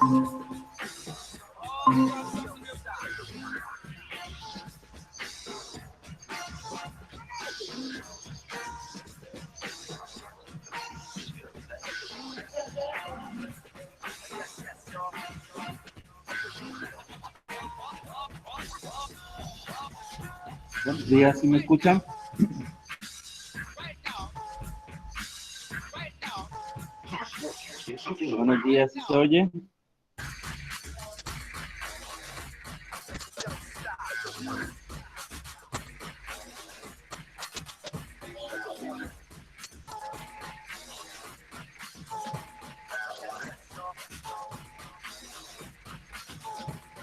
Buenos días, ¿sí me escuchan? Buenos días, ¿sí se oye?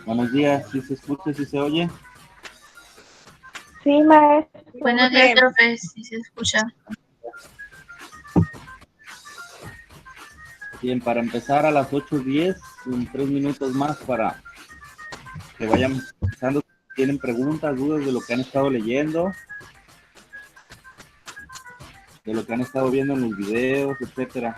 Buenos días, ¿sí se escucha, sí se oye? Sí, maestro. Buenos días, profe, si se escucha. Bien, para empezar a las 8:10, en 3 minutos más para que vayan pensando, si tienen preguntas, dudas de lo que han estado leyendo, de lo que han estado viendo en los videos, etcétera.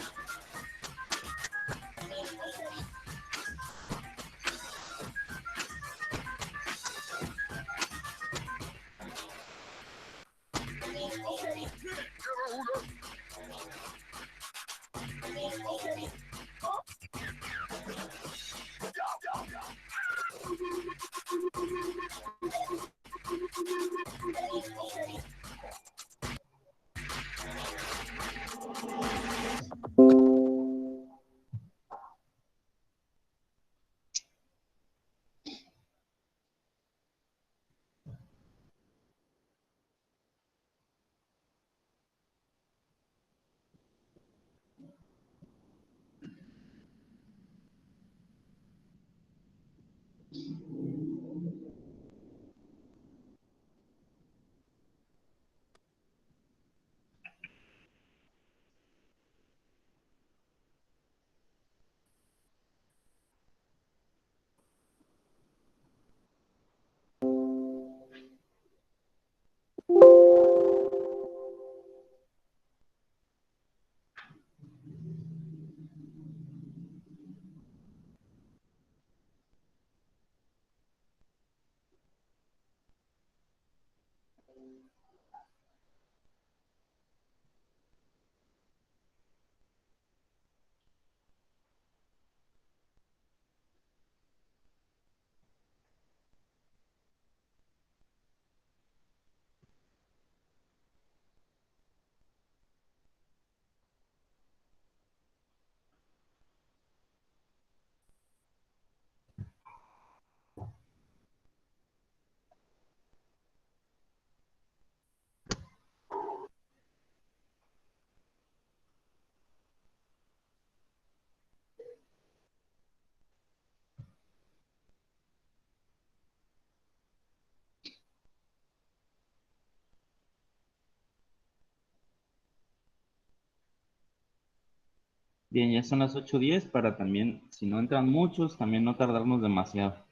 Bien, ya son las 8:10 para también, si no entran muchos, también no tardarnos demasiado.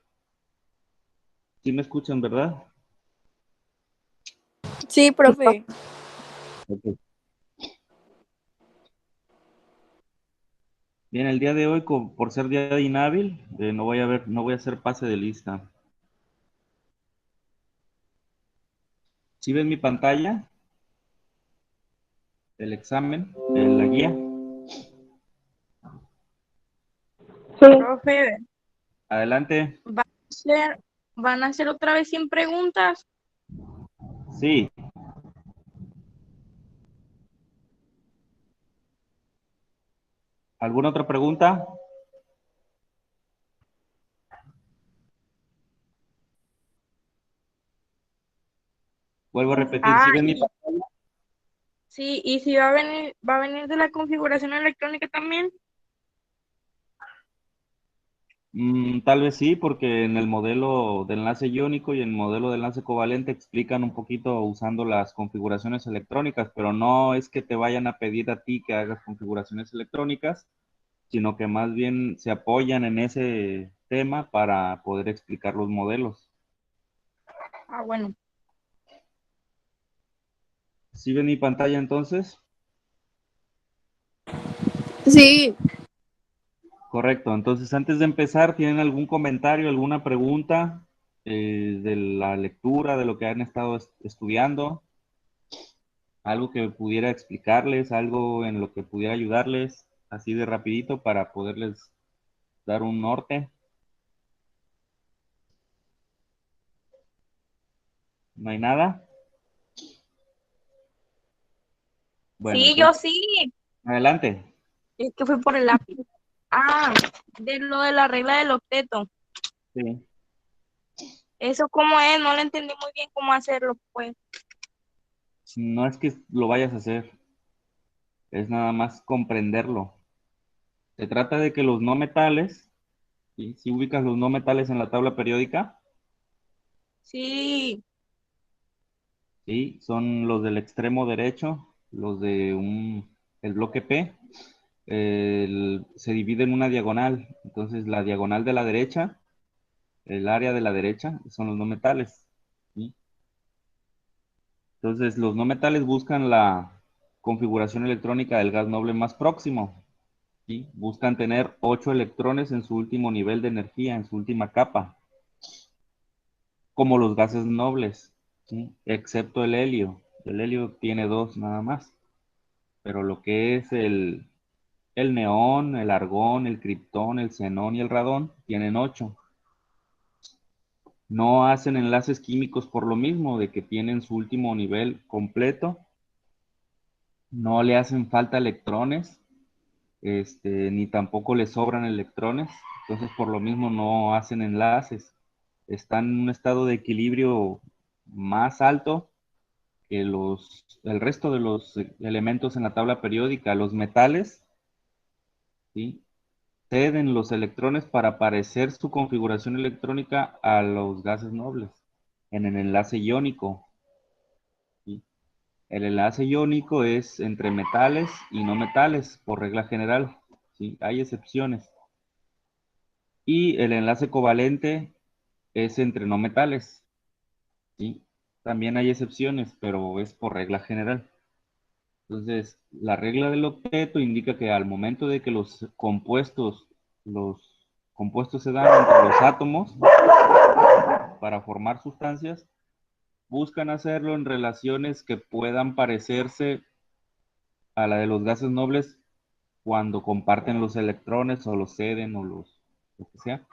¿Sí me escuchan, verdad? Sí, profe. Ok. Bien, el día de hoy, por ser día de inhábil, no voy a hacer pase de lista. ¿Sí ven mi pantalla? El examen, la guía. Sí. Profe, Adelante. ¿van a hacer otra vez 100 preguntas? Sí. ¿Alguna otra pregunta? Vuelvo a repetir, ¿sí ven mi pantalla? Sí, y si va a venir de la configuración electrónica también. Tal vez sí, porque en el modelo de enlace iónico y en el modelo de enlace covalente explican un poquito usando las configuraciones electrónicas, pero no es que te vayan a pedir a ti que hagas configuraciones electrónicas, sino que más bien se apoyan en ese tema para poder explicar los modelos. Ah, bueno. ¿Sí ven mi pantalla entonces? Sí. Correcto. Entonces, antes de empezar, ¿tienen algún comentario, alguna pregunta de la lectura, de lo que han estado estudiando? Algo que pudiera explicarles, algo en lo que pudiera ayudarles, así de rapidito para poderles dar un norte. ¿No hay nada? Bueno, Sí, yo entonces, sí, adelante. es que fui por el lápiz. Ah, de lo de la regla del octeto. Sí. Eso cómo es, no le entendí muy bien cómo hacerlo, pues. No es que lo vayas a hacer, es nada más comprenderlo. Se trata de que los no metales, ¿sí? Si ubicas los no metales en la tabla periódica, Sí, ¿sí? Son los del extremo derecho, los de el bloque P, se divide en una diagonal. Entonces, la diagonal de la derecha, el área de la derecha, son los no metales, ¿sí? Entonces, los no metales buscan la configuración electrónica del gas noble más próximo, ¿sí? Buscan tener 8 electrones en su último nivel de energía, en su última capa, como los gases nobles, ¿sí? Excepto el helio. El helio tiene 2 nada más, pero lo que es el neón, el argón, el criptón, el xenón y el radón tienen 8. No hacen enlaces químicos por lo mismo, de que tienen su último nivel completo, no le hacen falta electrones, ni tampoco le sobran electrones, entonces por lo mismo no hacen enlaces. Están en un estado de equilibrio más alto que el resto de los elementos en la tabla periódica. Los metales, ¿sí? Ceden los electrones para parecer su configuración electrónica a los gases nobles en el enlace iónico, ¿sí? El enlace iónico es entre metales y no metales, por regla general, ¿sí? Hay excepciones. Y el enlace covalente es entre no metales, ¿sí? También hay excepciones, pero es por regla general. Entonces, la regla del octeto indica que al momento de que los compuestos se dan entre los átomos para formar sustancias, buscan hacerlo en relaciones que puedan parecerse a la de los gases nobles cuando comparten los electrones o los ceden o lo que sea,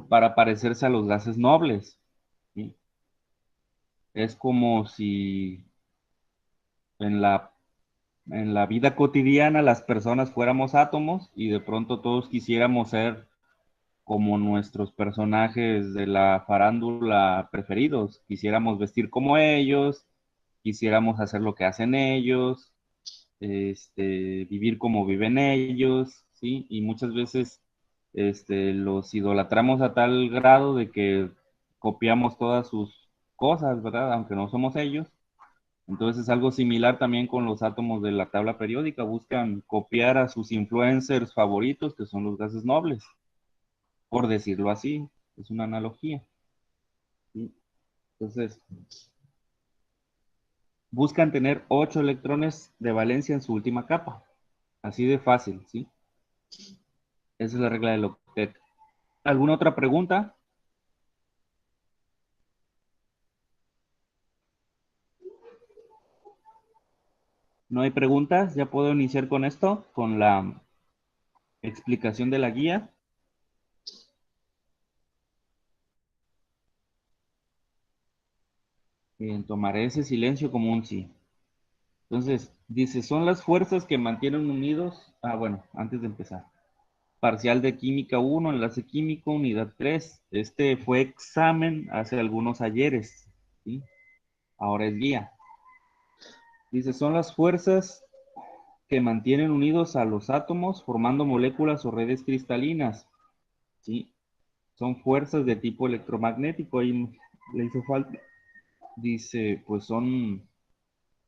para parecerse a los gases nobles, ¿sí? Es como si en la vida cotidiana las personas fuéramos átomos y de pronto todos quisiéramos ser como nuestros personajes de la farándula preferidos. Quisiéramos vestir como ellos, quisiéramos hacer lo que hacen ellos, vivir como viven ellos, ¿sí? Y muchas veces los idolatramos a tal grado de que copiamos todas sus cosas, ¿verdad? Aunque no somos ellos. Entonces es algo similar también con los átomos de la tabla periódica. Buscan copiar a sus influencers favoritos, que son los gases nobles, por decirlo así. Es una analogía, ¿sí? Entonces, buscan tener 8 electrones de valencia en su última capa. Así de fácil, ¿sí? Esa es la regla del octeto. ¿Alguna otra pregunta? ¿No hay preguntas? ¿Ya puedo iniciar con esto? Con la explicación de la guía. Bien, tomaré ese silencio como un sí. Entonces, dice, son las fuerzas que mantienen unidos. Ah, bueno, antes de empezar. Parcial de química 1, enlace químico, unidad 3. Este fue examen hace algunos ayeres, ¿sí? Ahora es guía. Dice, son las fuerzas que mantienen unidos a los átomos formando moléculas o redes cristalinas, ¿sí? Son fuerzas de tipo electromagnético, ahí le hizo falta. Dice, pues son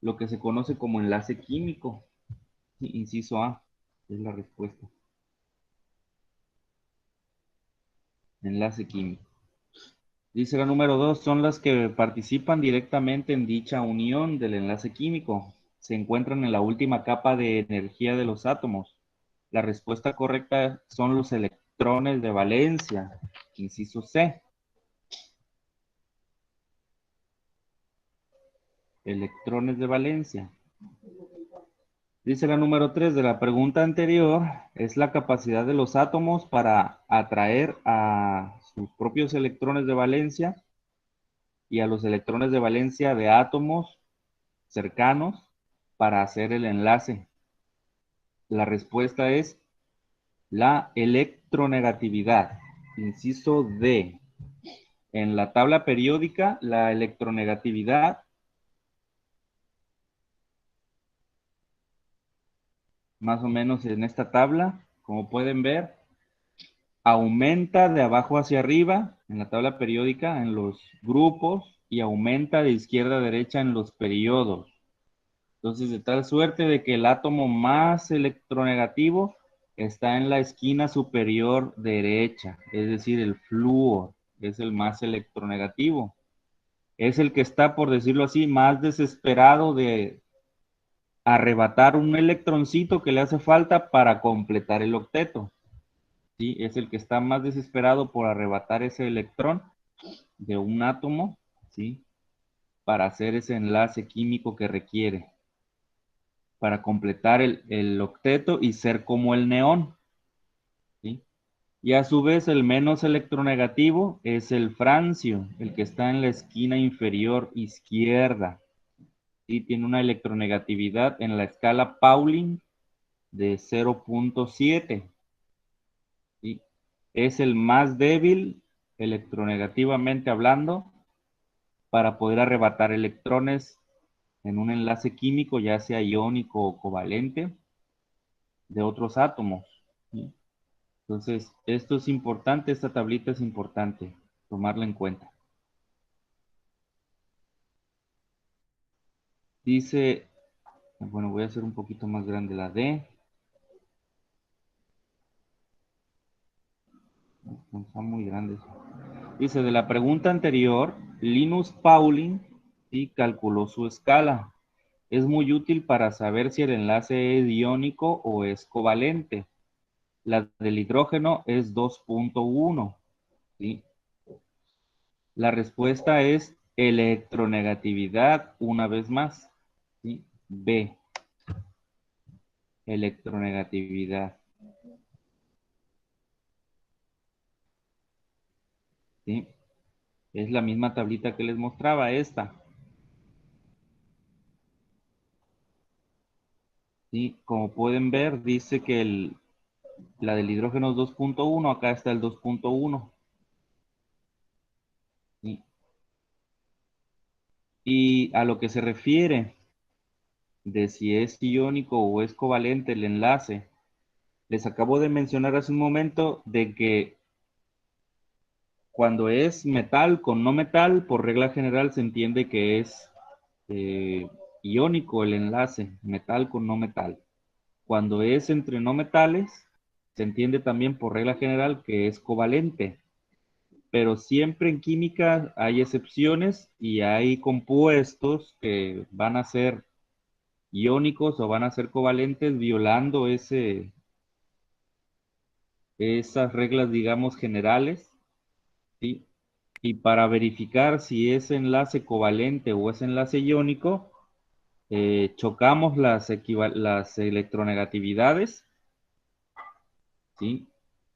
lo que se conoce como enlace químico. Inciso A, es la respuesta. Enlace químico. Dice la número 2, son las que participan directamente en dicha unión del enlace químico. Se encuentran en la última capa de energía de los átomos. La respuesta correcta son los electrones de valencia, inciso C. Electrones de valencia. Dice la número 3 de la pregunta anterior, es la capacidad de los átomos para atraer a sus propios electrones de valencia y a los electrones de valencia de átomos cercanos para hacer el enlace. La respuesta es la electronegatividad, inciso D. En la tabla periódica, la electronegatividad, más o menos en esta tabla, como pueden ver, aumenta de abajo hacia arriba en la tabla periódica en los grupos y aumenta de izquierda a derecha en los periodos. Entonces, de tal suerte de que el átomo más electronegativo está en la esquina superior derecha, es decir, el flúor es el más electronegativo. Es el que está, por decirlo así, más desesperado de arrebatar un electroncito que le hace falta para completar el octeto. ¿Sí? Es el que está más desesperado por arrebatar ese electrón de un átomo, ¿sí? Para hacer ese enlace químico que requiere, para completar el octeto y ser como el neón, ¿sí? Y a su vez el menos electronegativo es el francio, el que está en la esquina inferior izquierda, y tiene una electronegatividad en la escala Pauling de 0.7, ¿sí? Es el más débil electronegativamente hablando para poder arrebatar electrones en un enlace químico, ya sea iónico o covalente, de otros átomos, ¿sí? Entonces, esto es importante, esta tablita es importante, tomarla en cuenta. Dice, bueno, voy a hacer un poquito más grande la D. Son muy grandes. Dice, de la pregunta anterior, Linus Pauling sí calculó su escala. Es muy útil para saber si el enlace es iónico o es covalente. La del hidrógeno es 2.1, ¿sí? La respuesta es electronegatividad una vez más, ¿sí? B, electronegatividad, ¿sí? Es la misma tablita que les mostraba esta, ¿sí? Como pueden ver, dice que la del hidrógeno es 2.1, acá está el 2.1, ¿sí? Y a lo que se refiere de si es iónico o es covalente el enlace, les acabo de mencionar hace un momento de que cuando es metal con no metal, por regla general se entiende que es iónico el enlace, metal con no metal. Cuando es entre no metales, se entiende también por regla general que es covalente. Pero siempre en química hay excepciones y hay compuestos que van a ser iónicos o van a ser covalentes violando esas reglas, digamos, generales, ¿sí? Y para verificar si es enlace covalente o es enlace iónico, chocamos las electronegatividades, ¿sí?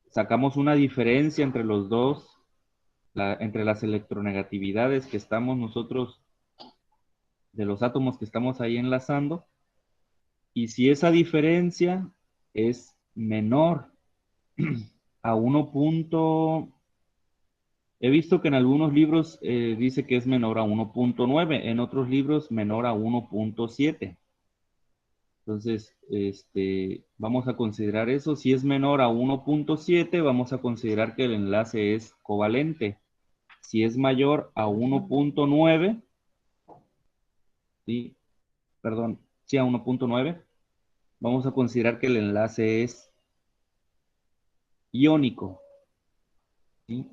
Sacamos una diferencia entre los dos, entre las electronegatividades que estamos nosotros, de los átomos que estamos ahí enlazando, y si esa diferencia es menor a 1. He visto que en algunos libros dice que es menor a 1.9, en otros libros menor a 1.7. Entonces, vamos a considerar eso. Si es menor a 1.7, vamos a considerar que el enlace es covalente. Si es mayor a 1.9, ¿sí? Perdón, sí, a 1.9, vamos a considerar que el enlace es iónico, ¿sí?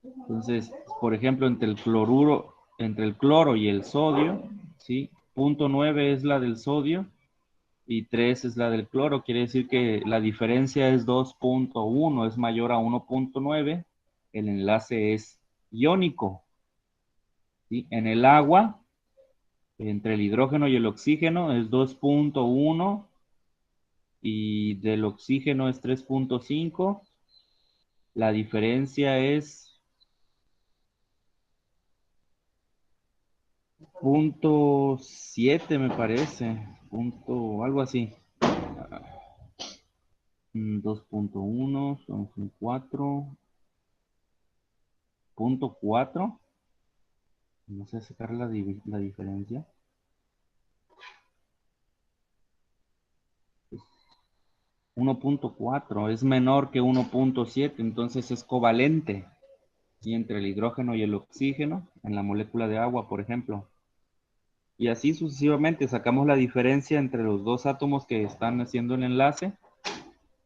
Entonces, por ejemplo, entre el cloro y el sodio, ¿sí? 0.9 es la del sodio y 3 es la del cloro. Quiere decir que la diferencia es 2.1, es mayor a 1.9. El enlace es iónico. ¿Sí? En el agua, entre el hidrógeno y el oxígeno, es 2.1 y del oxígeno es 3.5. La diferencia es 0.7, me parece. Algo así. 2.1 son 4.4. No sé sacar la diferencia. 1.4 es menor que 1.7, entonces es covalente. ¿Sí? Entre el hidrógeno y el oxígeno en la molécula de agua, por ejemplo. Y así sucesivamente sacamos la diferencia entre los dos átomos que están haciendo el enlace,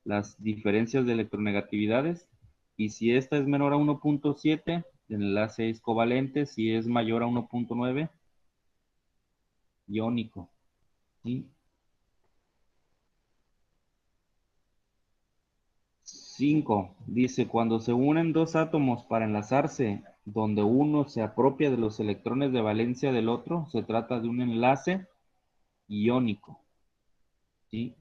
las diferencias de electronegatividades, y si esta es menor a 1.7, el enlace es covalente. Si es mayor a 1.9, iónico. ¿Sí? 5. Dice, cuando se unen dos átomos para enlazarse, donde uno se apropia de los electrones de valencia del otro, se trata de un enlace iónico. ¿Sí?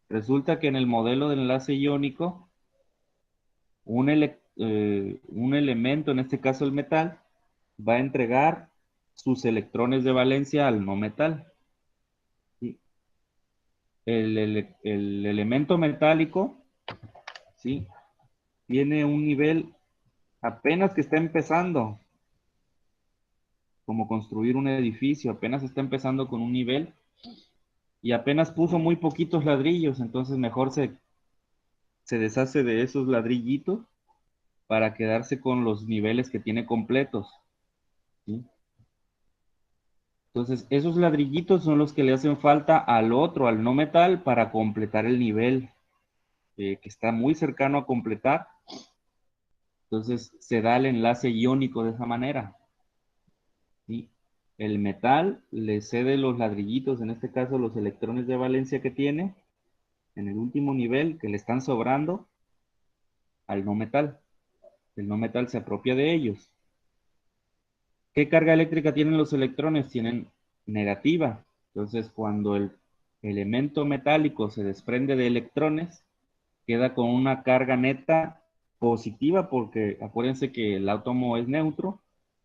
Resulta que en el modelo de enlace iónico, un elemento, en este caso el metal, va a entregar sus electrones de valencia al no metal. ¿Sí? El elemento metálico, ¿sí? Tiene un nivel apenas que está empezando, como construir un edificio, apenas está empezando con un nivel y apenas puso muy poquitos ladrillos, entonces mejor se deshace de esos ladrillitos para quedarse con los niveles que tiene completos. ¿Sí? Entonces, esos ladrillitos son los que le hacen falta al otro, al no metal, para completar el nivel que está muy cercano a completar. Entonces, se da el enlace iónico de esa manera. ¿Sí? El metal le cede los ladrillitos, en este caso los electrones de valencia que tiene, en el último nivel que le están sobrando al no metal. El no metal se apropia de ellos. ¿Qué carga eléctrica tienen los electrones? Tienen negativa. Entonces, cuando el elemento metálico se desprende de electrones, queda con una carga neta positiva, porque acuérdense que el átomo es neutro,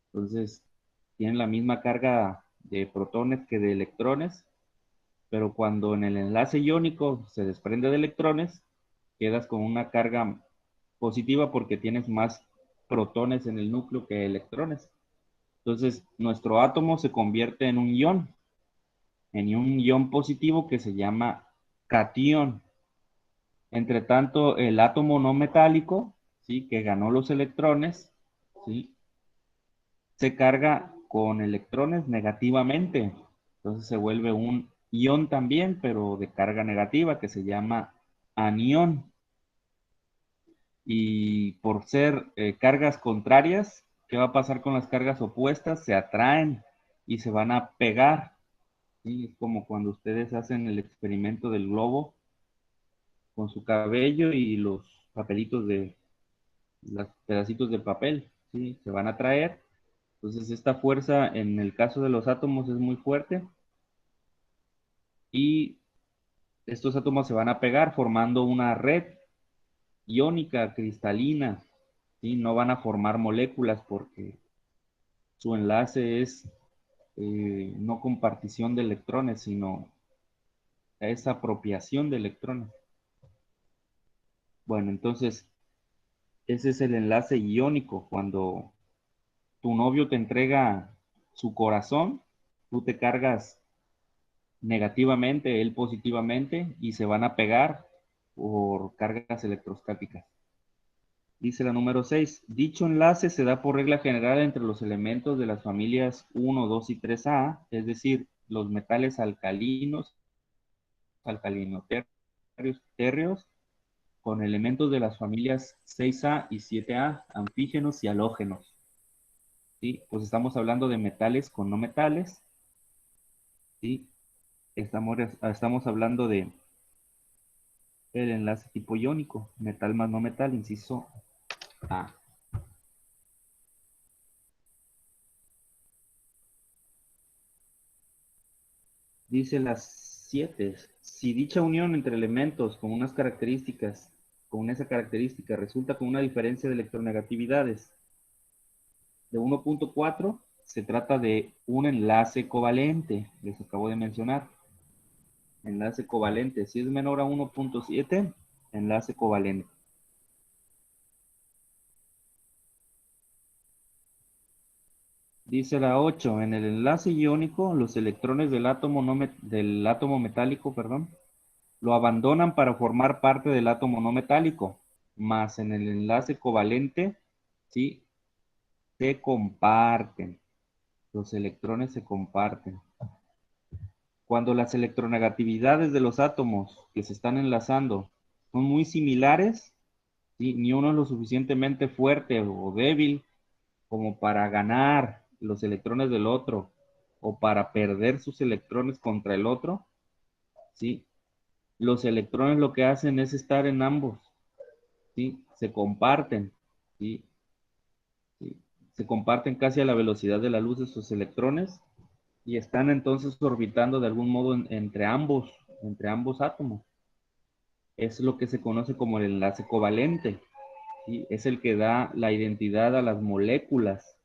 entonces tienen la misma carga de protones que de electrones, pero cuando en el enlace iónico se desprende de electrones, quedas con una carga positiva porque tienes más protones en el núcleo que electrones. Entonces, nuestro átomo se convierte en un ion positivo que se llama catión. Entre tanto, el átomo no metálico, ¿sí? Que ganó los electrones, ¿sí? Se carga con electrones negativamente. Entonces se vuelve un ion también, pero de carga negativa, que se llama anión. Y por ser cargas contrarias, ¿qué va a pasar con las cargas opuestas? Se atraen y se van a pegar. ¿Sí? Es como cuando ustedes hacen el experimento del globo con su cabello y los papelitos los pedacitos de papel, ¿sí? Se van a atraer. Entonces esta fuerza en el caso de los átomos es muy fuerte y estos átomos se van a pegar formando una red iónica cristalina, ¿sí? No van a formar moléculas porque su enlace es no compartición de electrones, sino es apropiación de electrones. Bueno, entonces ese es el enlace iónico. Cuando tu novio te entrega su corazón, tú te cargas negativamente, él positivamente, y se van a pegar por cargas electrostáticas. Dice la número 6. Dicho enlace se da por regla general entre los elementos de las familias 1, 2 y 3A, es decir, los metales alcalinos, térreos, con elementos de las familias 6A y 7A, anfígenos y halógenos. ¿Sí? Pues estamos hablando de metales con no metales, ¿sí? Estamos hablando de el enlace tipo iónico, metal más no metal, inciso A. Dice las 7. Si dicha unión entre elementos con esa característica resulta con una diferencia de electronegatividades de 1.4, se trata de un enlace covalente, les acabo de mencionar. Enlace covalente, si es menor a 1.7, enlace covalente. Dice la 8, en el enlace iónico, los electrones del átomo metálico, perdón, lo abandonan para formar parte del átomo no metálico, más en el enlace covalente, sí, se comparten. Los electrones se comparten. Cuando las electronegatividades de los átomos que se están enlazando son muy similares, ¿sí? Ni uno es lo suficientemente fuerte o débil como para ganar los electrones del otro o para perder sus electrones contra el otro, ¿sí? Los electrones lo que hacen es estar en ambos, ¿sí? Se comparten, ¿sí? ¿Sí? Se comparten casi a la velocidad de la luz de sus electrones y están entonces orbitando de algún modo entre ambos átomos. Es lo que se conoce como el enlace covalente, ¿sí? Es el que da la identidad a las moléculas.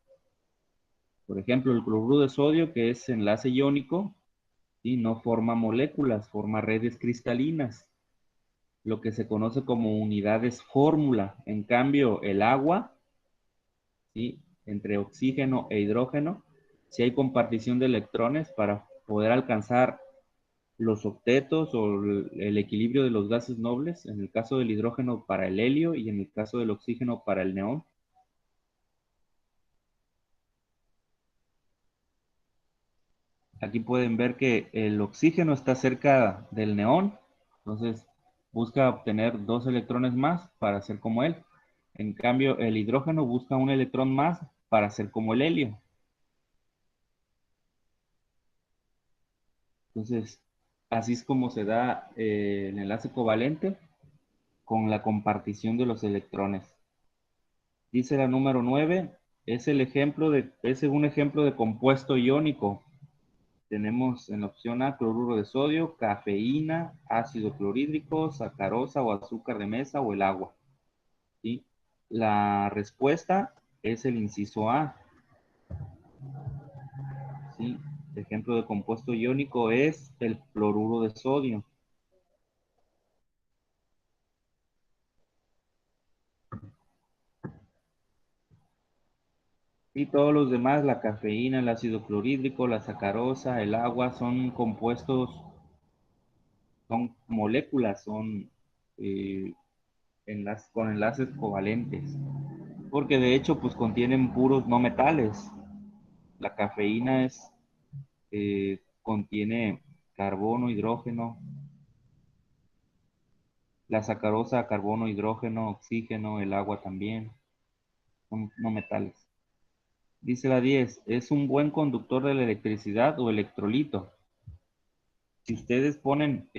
Por ejemplo, el cloruro de sodio, que es enlace iónico, ¿sí? No forma moléculas, forma redes cristalinas, lo que se conoce como unidades fórmula. En cambio, el agua, ¿sí? Entre oxígeno e hidrógeno, si hay compartición de electrones para poder alcanzar los octetos o el equilibrio de los gases nobles, en el caso del hidrógeno para el helio y en el caso del oxígeno para el neón. Aquí pueden ver que el oxígeno está cerca del neón, entonces busca obtener 2 electrones más para ser como él. En cambio, el hidrógeno busca un electrón más para ser como el helio. Entonces, así es como se da el enlace covalente con la compartición de los electrones. Dice la número 9, es un ejemplo de compuesto iónico. Tenemos en la opción A cloruro de sodio, cafeína, ácido clorhídrico, sacarosa o azúcar de mesa o el agua. ¿Sí? La respuesta es el inciso A. ¿Sí? El ejemplo de compuesto iónico es el cloruro de sodio. Y todos los demás, la cafeína, el ácido clorhídrico, la sacarosa, el agua, son compuestos, son moléculas, son eh, con enlaces covalentes. Porque de hecho, pues contienen puros no metales. La cafeína contiene carbono, hidrógeno. La sacarosa, carbono, hidrógeno, oxígeno, el agua también. Son no metales. Dice la 10, es un buen conductor de la electricidad o electrolito. Si ustedes cogen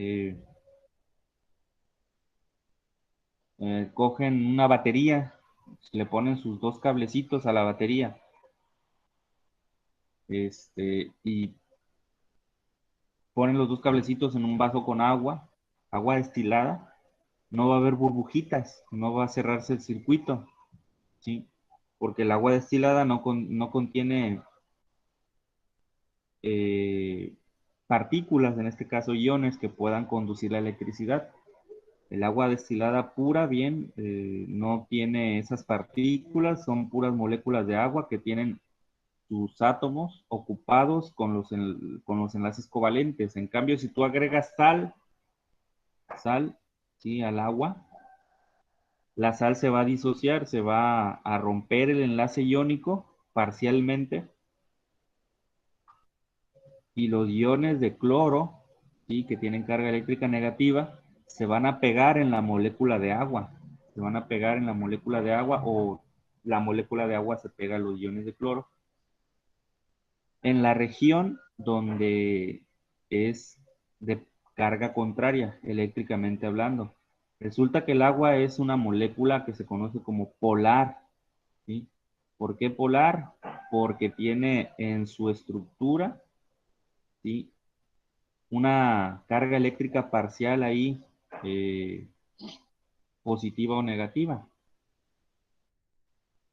una batería, le ponen sus 2 cablecitos a la batería, y ponen los 2 cablecitos en un vaso con agua destilada, no va a haber burbujitas, no va a cerrarse el circuito, ¿sí? Porque el agua destilada no contiene eh, partículas, en este caso iones, que puedan conducir la electricidad. El agua destilada pura, bien, no tiene esas partículas, son puras moléculas de agua que tienen sus átomos ocupados con los enlaces covalentes. En cambio, si tú agregas sal, ¿sí? Al agua, la sal se va a disociar, se va a romper el enlace iónico parcialmente y los iones de cloro, ¿sí? Que tienen carga eléctrica negativa, se van a pegar en la molécula de agua. Se van a pegar en la molécula de agua o la molécula de agua se pega a los iones de cloro. En la región donde es de carga contraria, eléctricamente hablando. Resulta que el agua es una molécula que se conoce como polar, ¿sí? ¿Por qué polar? Porque tiene en su estructura, ¿sí?, una carga eléctrica parcial ahí, positiva o negativa.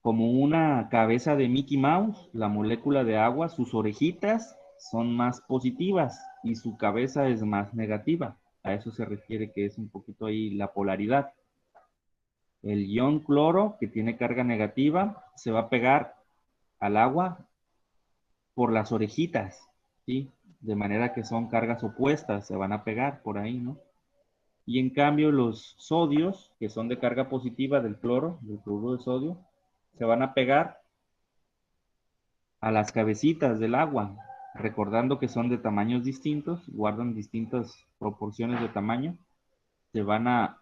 Como una cabeza de Mickey Mouse, la molécula de agua, sus orejitas son más positivas y su cabeza es más negativa. A eso se refiere que es un poquito ahí la polaridad. El ion cloro, que tiene carga negativa, se va a pegar al agua por las orejitas, ¿sí? De manera que son cargas opuestas, se van a pegar por ahí, ¿no? Y en cambio los sodios, que son de carga positiva del cloro, del cloruro de sodio, se van a pegar a las cabecitas del agua, recordando que son de tamaños distintos, guardan distintas proporciones de tamaño, se van a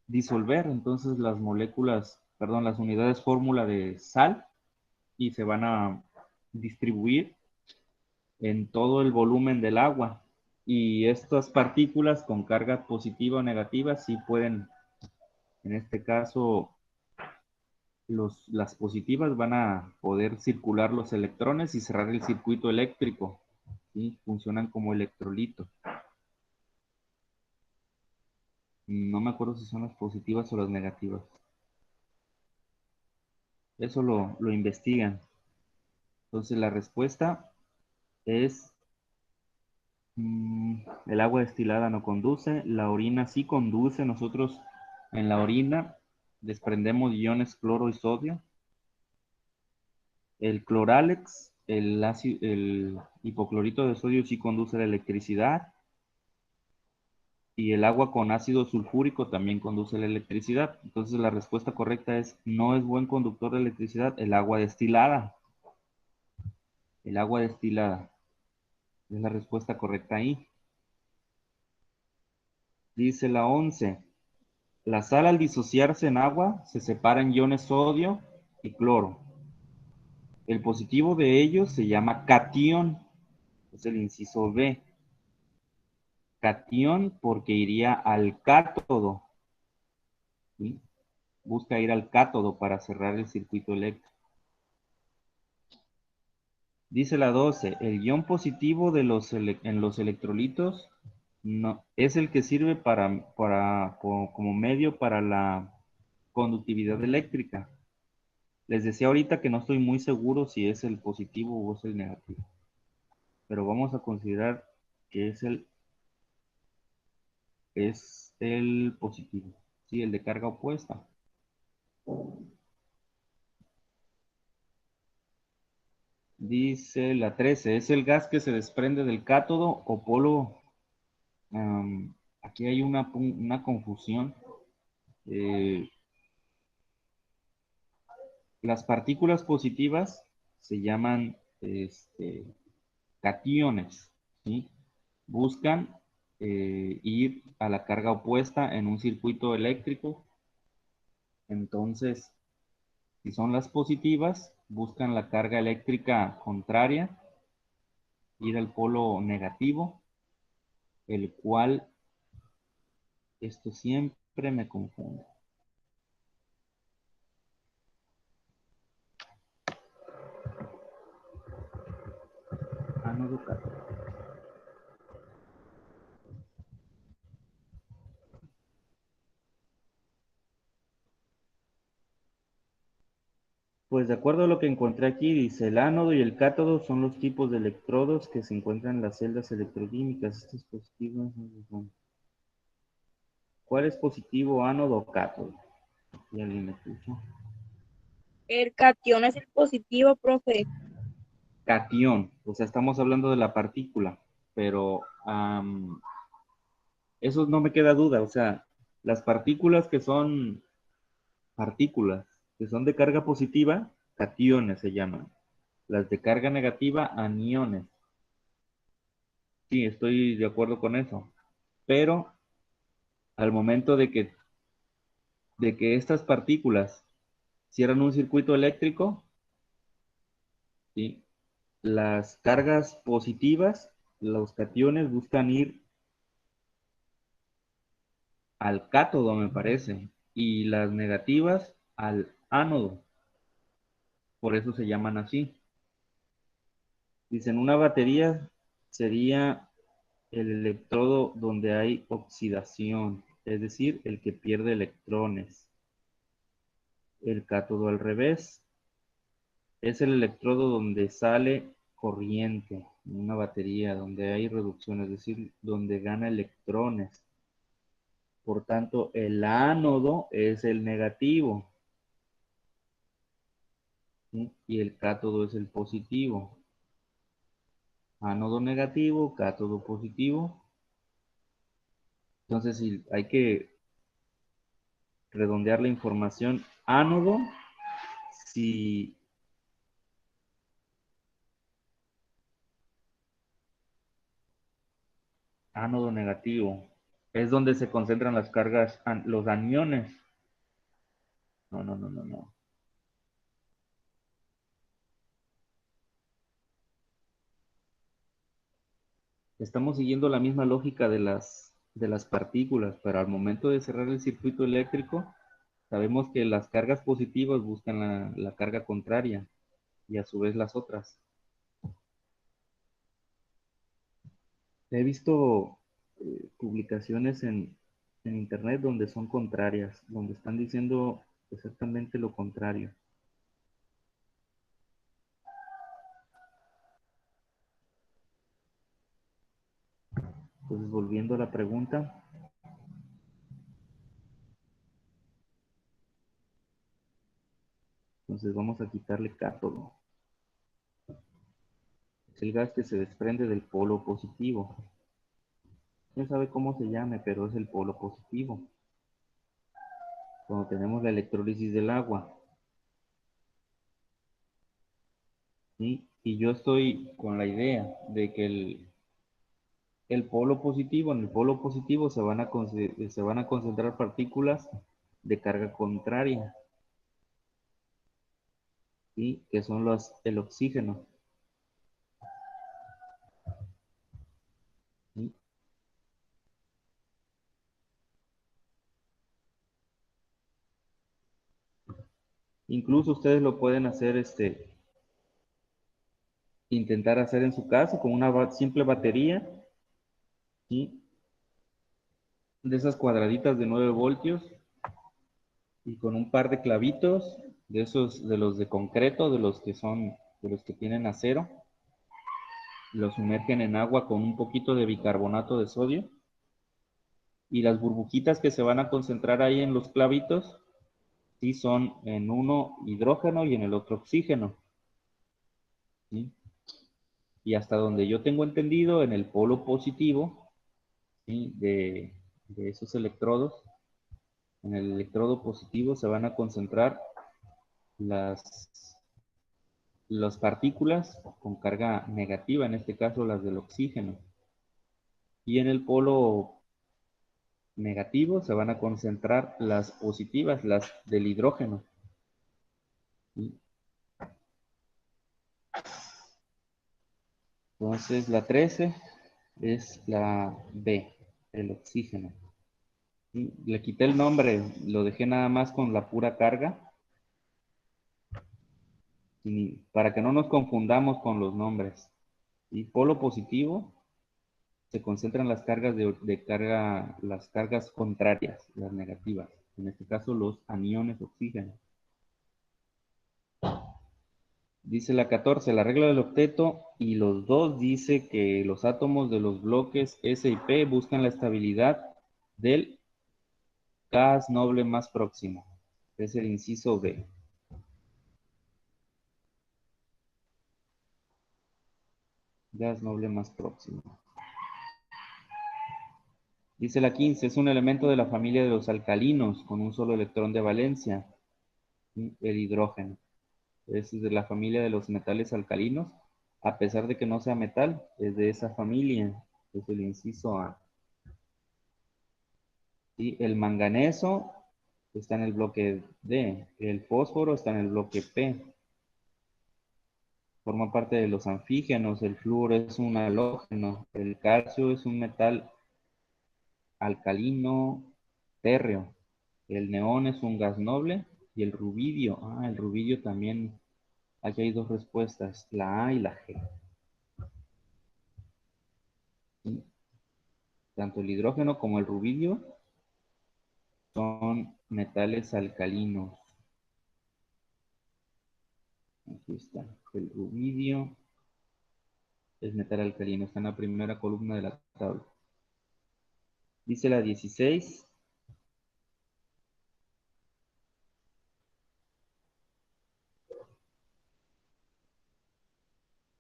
disolver entonces las moléculas, perdón, las unidades fórmula de sal y se van a distribuir en todo el volumen del agua. Y estas partículas con carga positiva o negativa sí pueden, en este caso, las positivas van a poder circular los electrones y cerrar el circuito eléctrico, ¿sí? Funcionan como electrolito. No me acuerdo si son las positivas o las negativas. Eso lo investigan. Entonces la respuesta es el agua destilada no conduce, la orina sí conduce. Nosotros en la orina desprendemos iones cloro y sodio. El clorálex, el hipoclorito de sodio sí conduce la electricidad. Y el agua con ácido sulfúrico también conduce la electricidad. Entonces la respuesta correcta es, no es buen conductor de electricidad el agua destilada. El agua destilada es la respuesta correcta ahí. Dice la 11. La sal al disociarse en agua se separa en iones sodio y cloro. El positivo de ellos se llama catión. Es el inciso B. Catión porque iría al cátodo, ¿sí? Busca ir al cátodo para cerrar el circuito eléctrico. Dice la 12, el ion positivo de en los electrolitos no, es el que sirve como medio para la conductividad eléctrica. Les decía ahorita que no estoy muy seguro si es el positivo o es el negativo, pero vamos a considerar que es el positivo, sí, el de carga opuesta. Dice la 13, es el gas que se desprende del cátodo o polo. Aquí hay una confusión. Eh, las partículas positivas se llaman cationes, ¿sí? Buscan ir a la carga opuesta en un circuito eléctrico. Entonces, si son las positivas, buscan la carga eléctrica contraria, ir al polo negativo, el cual, esto siempre me confunde. Ánodo cátodo. Pues de acuerdo a lo que encontré aquí, dice, el ánodo y el cátodo son los tipos de electrodos que se encuentran en las celdas electroquímicas. Estos positivos son. ¿Cuál es positivo, ánodo o cátodo? ¿Y alguien me escucha? El catión es el positivo, profe. Catión, o sea, estamos hablando de la partícula, pero eso no me queda duda, o sea, las partículas que son de carga positiva, cationes se llaman. Las de carga negativa, aniones. Sí, estoy de acuerdo con eso. Pero al momento de que estas partículas cierran un circuito eléctrico, ¿sí?, las cargas positivas, los cationes buscan ir al cátodo, me parece, y las negativas al ánodo. Por eso se llaman así. Dicen, una batería sería el electrodo donde hay oxidación, es decir, el que pierde electrones. El cátodo al revés es el electrodo donde sale corriente, una batería, donde hay reducción, es decir, donde gana electrones. Por tanto, el ánodo es el negativo, ¿sí? Y el cátodo es el positivo. Ánodo negativo, cátodo positivo. Entonces, si hay que redondear la información, ánodo, si ánodo negativo es donde se concentran las cargas, los aniones. No, no, no, no, no. Estamos siguiendo la misma lógica de las partículas, pero al momento de cerrar el circuito eléctrico, sabemos que las cargas positivas buscan la carga contraria y a su vez las otras. He visto publicaciones en internet donde son contrarias, donde están diciendo exactamente lo contrario. Entonces, volviendo a la pregunta, entonces vamos a quitarle cátodo. Es el gas que se desprende del polo positivo. No sabe cómo se llame, pero es el polo positivo. Cuando tenemos la electrólisis del agua, ¿sí? Y yo estoy con la idea de que el polo positivo, en el polo positivo se van a concentrar partículas de carga contraria, ¿sí? Que son el oxígeno, ¿sí? Incluso ustedes lo pueden hacer, intentar hacer en su casa con una simple batería, ¿sí? De esas cuadraditas de 9 voltios y con un par de clavitos de esos, de los de concreto, de los que tienen acero, los sumergen en agua con un poquito de bicarbonato de sodio y las burbujitas que se van a concentrar ahí en los clavitos, sí son en uno hidrógeno y en el otro oxígeno, ¿sí? Y hasta donde yo tengo entendido, en el polo positivo, ¿sí? De esos electrodos, en el electrodo positivo se van a concentrar las, las partículas con carga negativa, en este caso las del oxígeno. Y en el polo negativo se van a concentrar las positivas, las del hidrógeno. ¿Sí? Entonces la 13 es la B, el oxígeno. ¿Sí? Le quité el nombre, lo dejé nada más con la pura carga, para que no nos confundamos con los nombres. Y polo positivo se concentran las cargas de carga, las cargas contrarias, las negativas. En este caso, los aniones oxígeno. Dice la 14, la regla del octeto y los dos dice que los átomos de los bloques S y P buscan la estabilidad del gas noble más próximo. Es el inciso B. Gas noble más próximo. Dice la 15, es un elemento de la familia de los alcalinos con un solo electrón de valencia, el hidrógeno. Es de la familia de los metales alcalinos, a pesar de que no sea metal, es de esa familia, es el inciso A. ¿Sí? El manganeso está en el bloque D, el fósforo está en el bloque P, forma parte de los anfígenos, el flúor es un halógeno, el calcio es un metal alcalino, térreo. El neón es un gas noble y el rubidio. El rubidio también. Aquí hay dos respuestas, la A y la G. ¿Sí? Tanto el hidrógeno como el rubidio son metales alcalinos. Aquí está. El rubidio es metal alcalino. Está en la primera columna de la tabla. Dice la 16.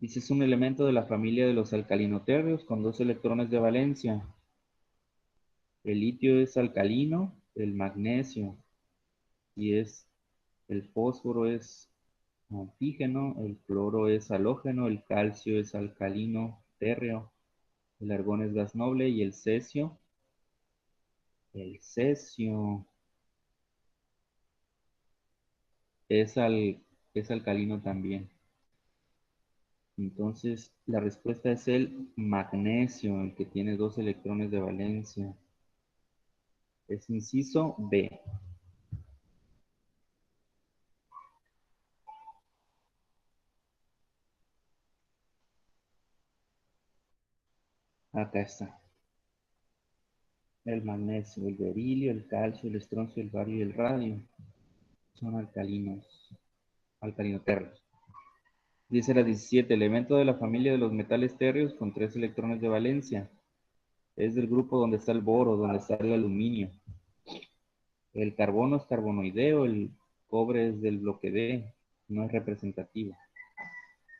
Dice, es un elemento de la familia de los alcalinotérreos con dos electrones de valencia. El litio es alcalino, el magnesio, y el fósforo es antígeno, el cloro es halógeno, el calcio es alcalino térreo, el argón es gas noble y el cesio es, es alcalino también. Entonces, la respuesta es el magnesio, el que tiene dos electrones de valencia. Es inciso B. Acá está. El magnesio, el berilio, el calcio, el estroncio, el bario y el radio son alcalinos, alcalinoterros. Dice la 17, elemento de la familia de los metales térreos con tres electrones de valencia. Es del grupo donde está el boro, donde está el aluminio. El carbono es carbonoideo, el cobre es del bloque D, no es representativo.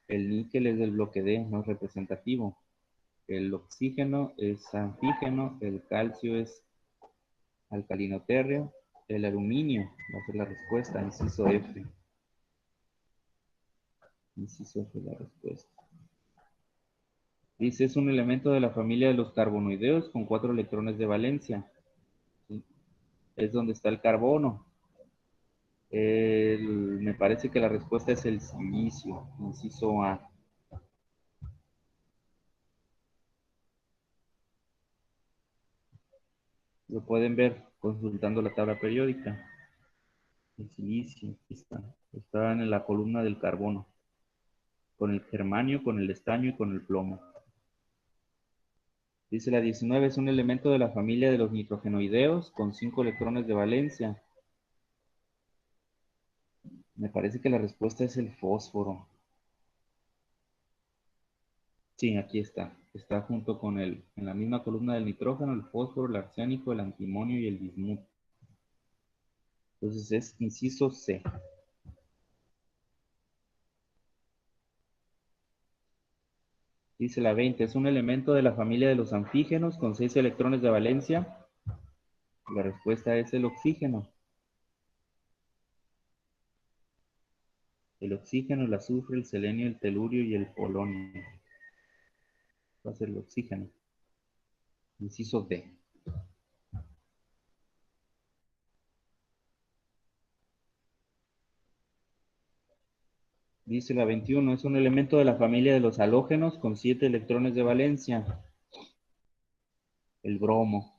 El níquel es del bloque D, no es representativo. El oxígeno es antígeno, el calcio es alcalino térreo, el aluminio, va a ser la respuesta, inciso F. Inciso F la respuesta. Dice, es un elemento de la familia de los carbonoideos con cuatro electrones de valencia. ¿Sí? Es donde está el carbono. Me parece que la respuesta es el silicio, inciso A. Lo pueden ver consultando la tabla periódica. El silicio, aquí está. Está en la columna del carbono. Con el germanio, con el estaño y con el plomo. Dice la 19, es un elemento de la familia de los nitrogenoideos con 5 electrones de valencia. Me parece que la respuesta es el fósforo. Sí, aquí está. Está junto con en la misma columna del nitrógeno, el fósforo, el arsénico, el antimonio y el bismuto. Entonces es inciso C. Dice la 20, es un elemento de la familia de los anfígenos con 6 electrones de valencia. La respuesta es el oxígeno. El oxígeno, el azufre, el selenio, el telurio y el polonio. Va a ser el oxígeno. Inciso D. Dice la 21, es un elemento de la familia de los halógenos con 7 electrones de valencia. El bromo.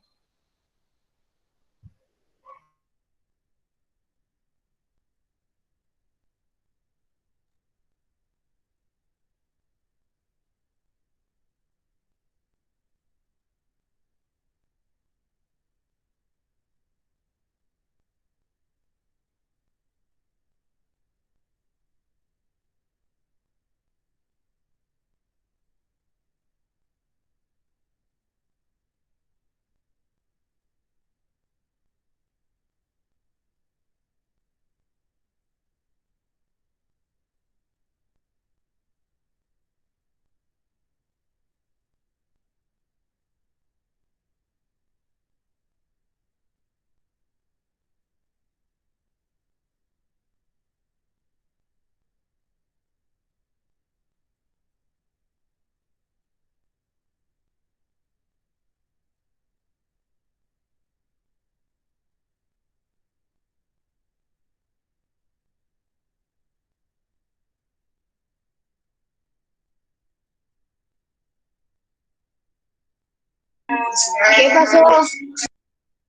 ¿Qué pasó?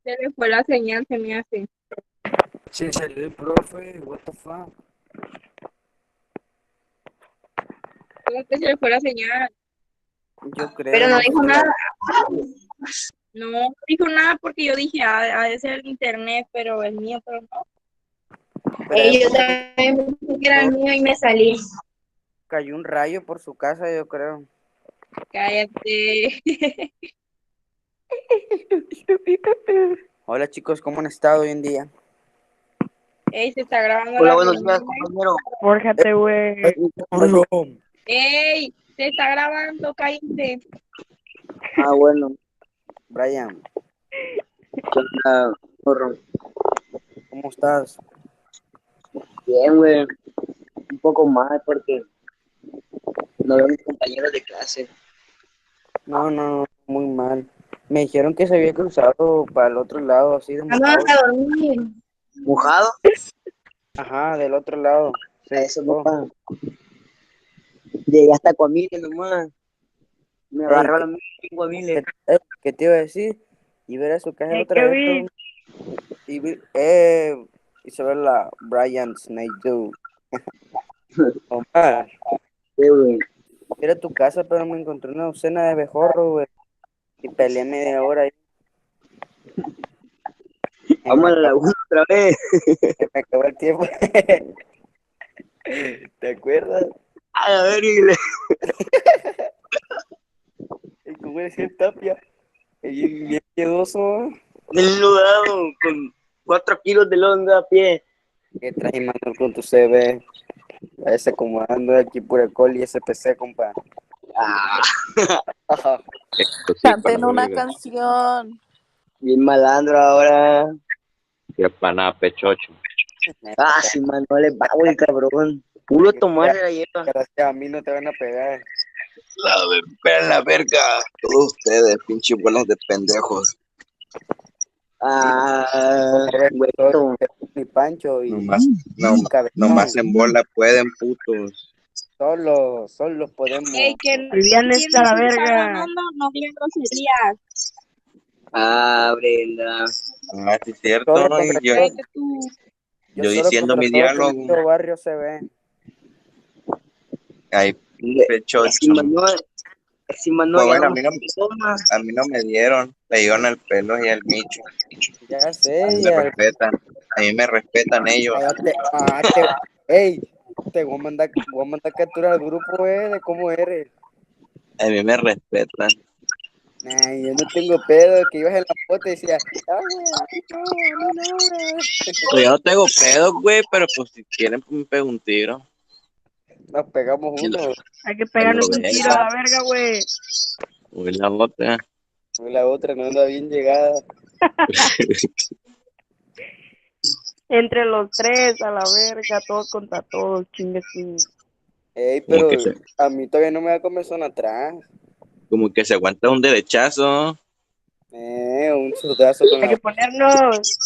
Se le fue la señal, se me hace. Se salió el profe, what the fuck. ¿Cómo que se le fue la señal? Yo creo, Pero no no dijo sé. nada. No dijo nada porque yo dije, ha de ser el internet, pero el mío, pero no. Pero Yo como también pensé que era el mío y me salí. cayó un rayo por su casa, yo creo. Cállate. Hola chicos, ¿cómo han estado hoy en día? Ey, se está grabando Hola, la buenos días, reunión, güey. compañero. Fórjate, güey. Ey, se está grabando, cállate. Ah, bueno, Brian, ¿qué onda, morro? ¿cómo estás? Bien, güey. Un poco mal porque no veo a mis compañeros de clase. No, muy mal. Me dijeron que se había cruzado para el otro lado, así de Vamos mojado. a dormir. ¿Mojado? Ajá, del otro lado. Eso, papá. Llegué hasta Coamile nomás. Me Ey, agarraron en Coamile. ¿qué te iba a decir? Y ver eso que es el otro ¿Qué evento. Y se ve la Brian Snake Do. Omar, Sí, güey. era tu casa, pero me encontré una docena de abejorros, güey. Y peleé media hora ahí. Y Vamos a la laguna otra vez. me acabó el tiempo. ¿Te acuerdas? A ver, Igle. Y como decía el Tapia, y bien miedoso. Desnudado con 4 kilos de longa a pie. Que traje Manuel con tu CV. Ese como ando aquí pura col y SPC, compa. Ah, Ajá. Canten una canción. bien malandro ahora. Que pana pechocho. Ah, sí, man, no le pago el cabrón. Puro tomar se la lleva. Gracias a mí no te van a pegar. La verga, todos ustedes, pinches bolas de pendejos. Ah, Soy güeyito. mi Pancho y Nomás, no, Cabezón. nomás en bola pueden, putos. Solo podemos. Ey, Vivian ¿quién está no la se está verga. ganando? No digan groserías. Ah, Brenda. Ah, sí, es cierto, Solo ¿no? Y contra Cállate tú. yo solo diciendo contra mi todo diálogo, tu barrio se ve. ay, pechocho. Si Manuel, ya Bueno, vamos a tomar. a mí no me dieron, le dieron el pelo y el micho. Ya A sé, mí me ya. respetan, a mí me respetan ellos. Ey, te voy a mandar captura al grupo, de cómo eres. A mí me respetan. Ay, yo no tengo pedo, que ibas en la foto y decía, ay, güey, a mí no, güey. Pues yo no tengo pedo, güey, pero pues si quieren, pues me pego un tiro. Nos pegamos Y uno. Hay que a pegarnos lo un tiro a verga. la verga, güey. Uy, la otra. La otra no anda bien llegada. Entre los tres, a la verga, todos contra todos, chingue su. Ey, Como pero que se, a mí todavía no me da comezón atrás. como que se aguanta un derechazo. Un sudazo con Hay que la... ponernos.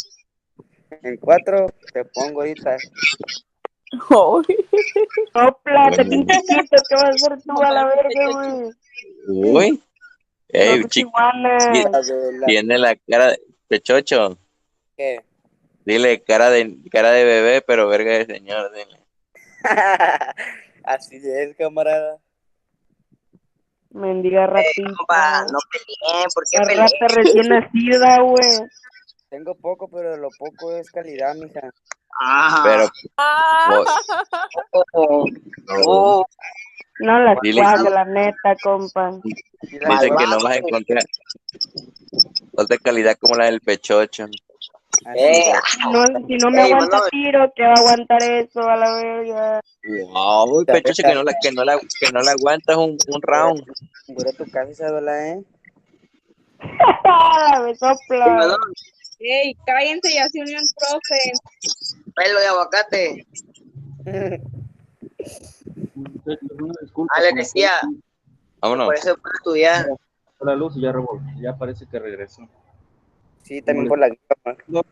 En 4 te pongo ahorita. Sopla, te Bueno, pinche quito, ¿qué vas a hacer tú a la Mamá, verga, pechocho. güey? uy, No ey, tus chico, iguanas. tiene la cara de pechocho. ¿Qué? Dile cara de bebé, pero verga de señor, dile. Así es, camarada. Mendiga Compa, ratita. no peleen, ¿por qué La peleen? rata recién nacida, güey. Tengo poco, pero lo poco es calidad, mija. Ah, Pero, pues, oh, No las dile, cuaje, la neta, compa. Y la dicen que malvado. no vas a encontrar otra calidad como la del pechocho. Así es. Si no me Ey, aguanta Manuel, tiro, ¿qué va a aguantar eso a la verga? Wow, pechocho que no la aguantas un round. Dura tu casa y se duela, Me ey, sopla. Manuel, Ey, cállense, ya se unió el profe. pelo de aguacate. Una disculpa, Ah, les como decía, que Vámonos. por eso puedo estudiar. fue la luz y ya parece que regresó. Sí, Como también les, por la gripa.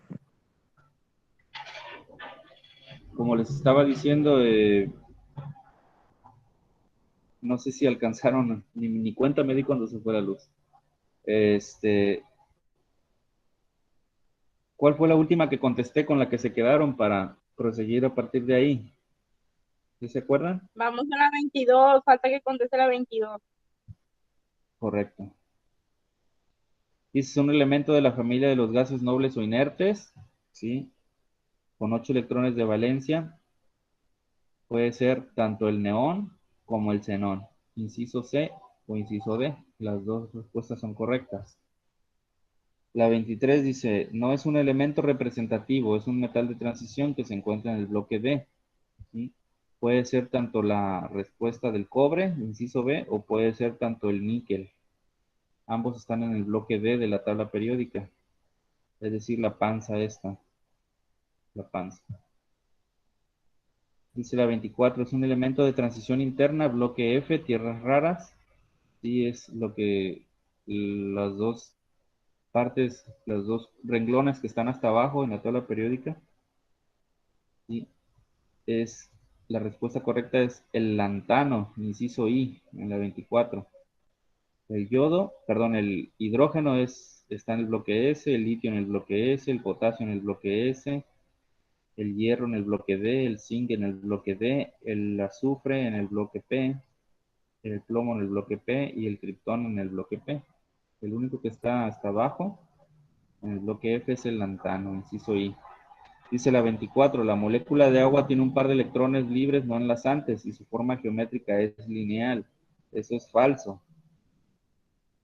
como les estaba diciendo, no sé si alcanzaron, ni cuenta me di cuando se fue la luz. Este, ¿Cuál fue la última que contesté con la que se quedaron para proseguir a partir de ahí? ¿Sí se acuerdan? Vamos a la 22, falta que conteste la 22. Correcto. Es un elemento de la familia de los gases nobles o inertes, ¿sí? Con 8 electrones de valencia. Puede ser tanto el neón como el xenón. Inciso C o inciso D. Las dos respuestas son correctas. La 23 dice, no es un elemento representativo, es un metal de transición que se encuentra en el bloque D. ¿Sí? Puede ser tanto la respuesta del cobre, inciso B, o puede ser tanto el níquel. Ambos están en el bloque D de la tabla periódica. Es decir, la panza esta. La panza. Dice la 24, es un elemento de transición interna, bloque F, tierras raras. Sí, es lo que las dos partes, los dos renglones que están hasta abajo en la tabla periódica. Sí, es, la respuesta correcta es el lantano, inciso I, en la 24. El yodo, perdón, el hidrógeno está en el bloque S, el litio en el bloque S, el potasio en el bloque S, el hierro en el bloque D, el zinc en el bloque D, el azufre en el bloque P, el plomo en el bloque P y el criptón en el bloque P. El único que está hasta abajo en el bloque F es el lantano, inciso I. Dice la 24, la molécula de agua tiene un par de electrones libres no enlazantes y su forma geométrica es lineal. Eso es falso.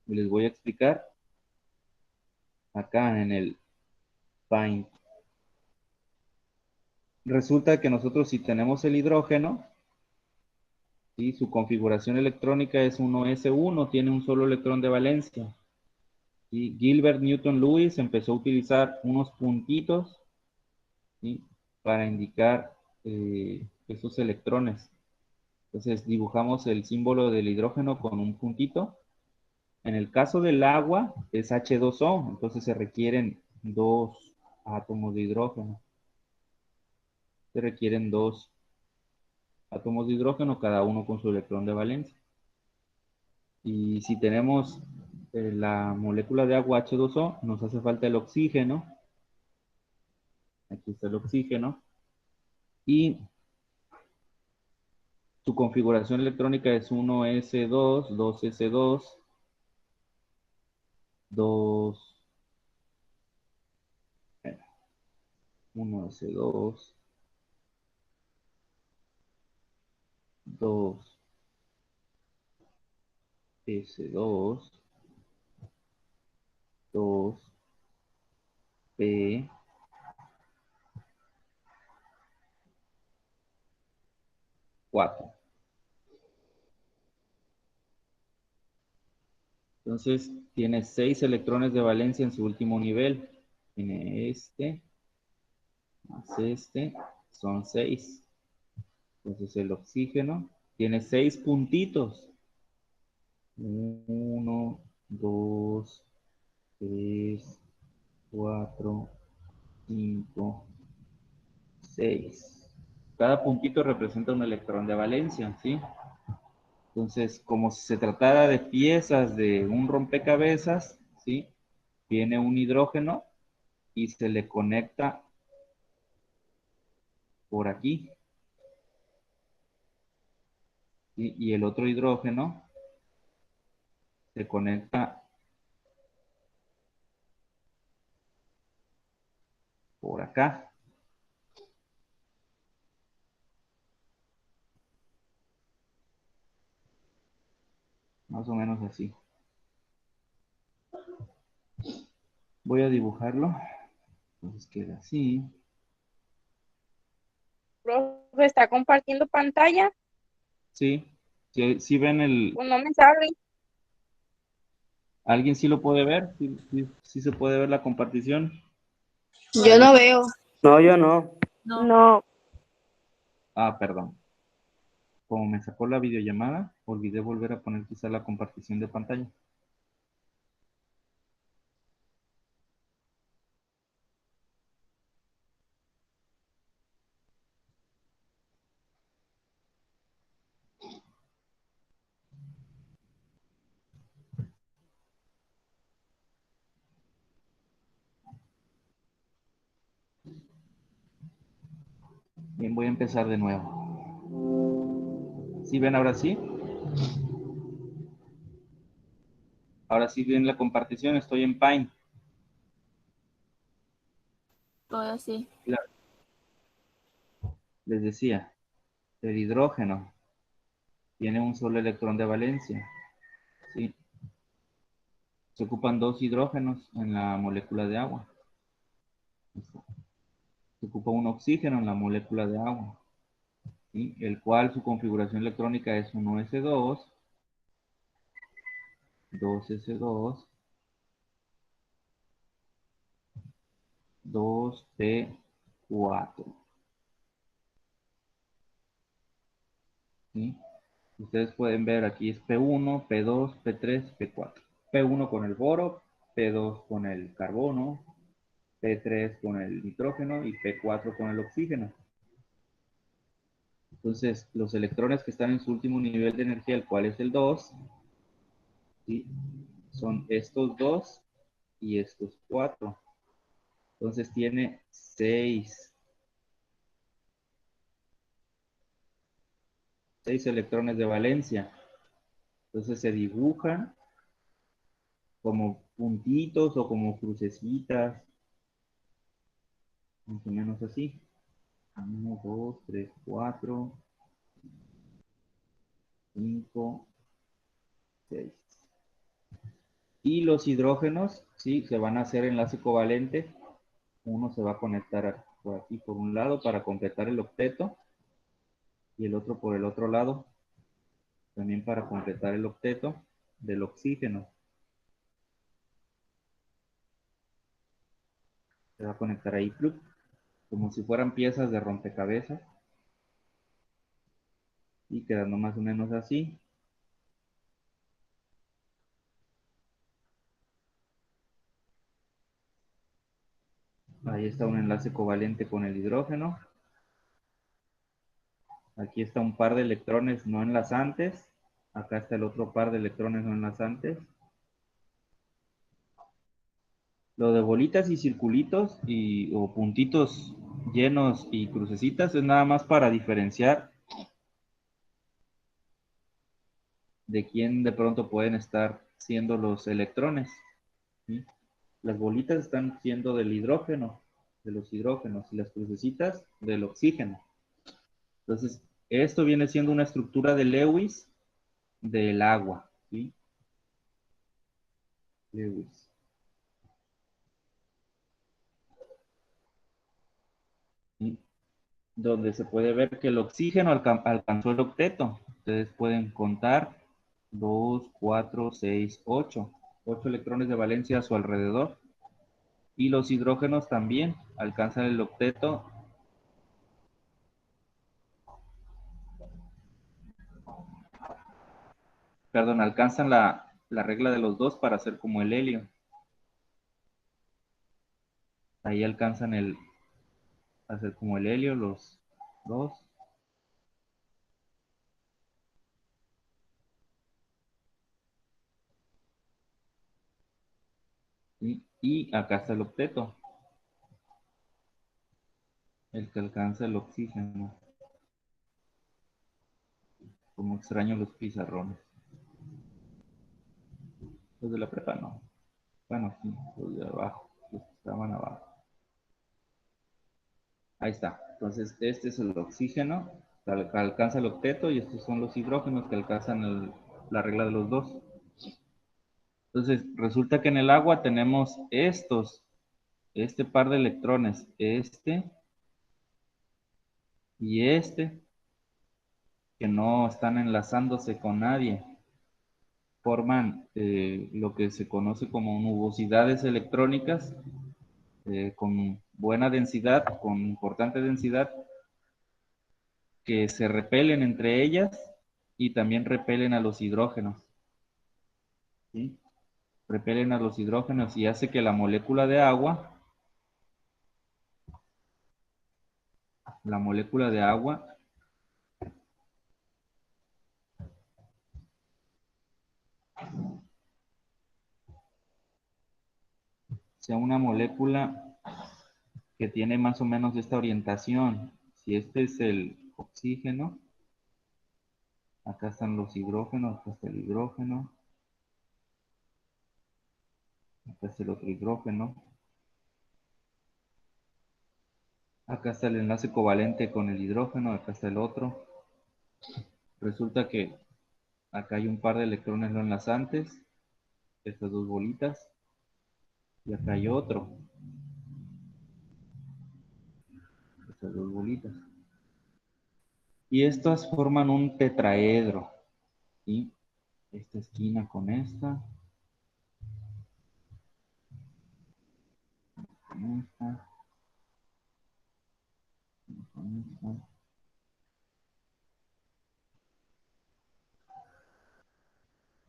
Y les voy a explicar acá en el Paint. Resulta que nosotros si tenemos el hidrógeno, ¿sí? Su configuración electrónica es 1s1, tiene un solo electrón de valencia. Y Gilbert Newton Lewis empezó a utilizar unos puntitos, ¿sí? Para indicar esos electrones. Entonces dibujamos el símbolo del hidrógeno con un puntito. En el caso del agua es H2O, entonces se requieren dos átomos de hidrógeno. Se requieren dos átomos de hidrógeno, cada uno con su electrón de valencia. Y si tenemos la molécula de agua H2O, nos hace falta el oxígeno. Aquí está el oxígeno. Y su configuración electrónica es 1s2, 2s2, 2, 1s2, 2s2, 2p, 4. Entonces tiene 6 electrones de valencia en su último nivel. Tiene este, más este, son 6. Entonces el oxígeno tiene 6 puntitos. 1, 2, 3, 4, 5, 6. Cada puntito representa un electrón de valencia, ¿sí? Entonces, como si se tratara de piezas de un rompecabezas, ¿sí? Viene un hidrógeno y se le conecta por aquí. ¿Sí? Y el otro hidrógeno se conecta por acá. Más o menos así. Voy a dibujarlo. Entonces queda así. Profe, ¿está compartiendo pantalla? Sí. Si ven el... Pues no me sale. ¿Alguien sí lo puede ver? ¿Sí se puede ver la compartición? Yo no veo. No, yo no. No, Ah, perdón. Como me sacó la videollamada, olvidé volver a poner quizá la compartición de pantalla. Bien, voy a empezar de nuevo. ¿Sí ven ahora sí? Ahora sí ven la compartición, estoy en Pine. Todo así. Claro. Les decía, el hidrógeno tiene un solo electrón de valencia. ¿Sí? Se ocupan 2 hidrógenos en la molécula de agua. Se ocupa un oxígeno en la molécula de agua, ¿sí? El cual su configuración electrónica es 1s2, 2s2, 2p4. ¿Sí? Ustedes pueden ver aquí es P1, P2, P3, P4. P1 con el boro, P2 con el carbono, P3 con el nitrógeno y P4 con el oxígeno. Entonces, los electrones que están en su último nivel de energía, el cual es el 2, ¿sí? Son estos 2 y estos 4. Entonces tiene 6 electrones de valencia. Entonces se dibujan como puntitos o como crucecitas, más o menos así. 1, 2, 3, 4, 5, 6. Y los hidrógenos, sí, se van a hacer enlace covalente. Uno se va a conectar por aquí, por un lado, para completar el octeto. Y el otro por el otro lado, también para completar el octeto del oxígeno. Se va a conectar ahí, como si fueran piezas de rompecabezas. Y quedando más o menos así. Ahí está un enlace covalente con el hidrógeno. Aquí está un par de electrones no enlazantes. Acá está el otro par de electrones no enlazantes. Lo de bolitas y circulitos o puntitos llenos y crucecitas es nada más para diferenciar de quién de pronto pueden estar siendo los electrones, ¿sí? Las bolitas están siendo del hidrógeno, de los hidrógenos, y las crucecitas del oxígeno. Entonces, esto viene siendo una estructura de Lewis del agua, ¿sí? Lewis. ¿Sí? Donde se puede ver que el oxígeno alcanzó el octeto. Ustedes pueden contar 2, 4, 6, 8. 8 electrones de valencia a su alrededor. Y los hidrógenos también alcanzan el octeto. Perdón, alcanzan la regla de los 2 para ser como el helio. Ahí alcanzan a ser como el helio, los 2. Y acá está el octeto, el que alcanza el oxígeno. Como extraño los pizarrones. Los de la prepa no. Bueno, sí, los de abajo, los que estaban abajo. Ahí está. Entonces, este es el oxígeno que alcanza el octeto y estos son los hidrógenos que alcanzan la regla de los 2. Entonces, resulta que en el agua tenemos este par de electrones, este y este, que no están enlazándose con nadie. Forman lo que se conoce como nubosidades electrónicas con buena densidad, con importante densidad, que se repelen entre ellas y también repelen a los hidrógenos. ¿Sí? Repelen a los hidrógenos y hace que la molécula de agua sea una molécula que tiene más o menos esta orientación, Si este es el oxígeno, acá están los hidrógenos, acá está el hidrógeno, acá está el otro hidrógeno, acá está el enlace covalente con el hidrógeno, acá está el otro. Resulta que acá hay un par de electrones no enlazantes, estas dos bolitas, y acá hay otro, estas dos bolitas. Y estas forman un tetraedro, ¿sí? Esta esquina con esta, con esta, con esta.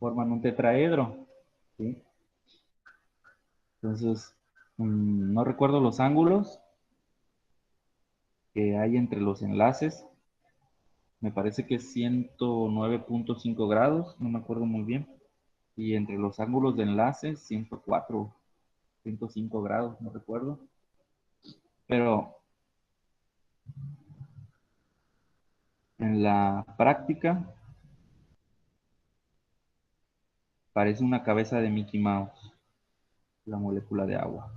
Forman un tetraedro, ¿sí? Entonces, no recuerdo los ángulos que hay entre los enlaces. Me parece que es 109.5 grados, no me acuerdo muy bien. Y entre los ángulos de enlace, 104, 105 grados, no recuerdo. Pero en la práctica parece una cabeza de Mickey Mouse, la molécula de agua.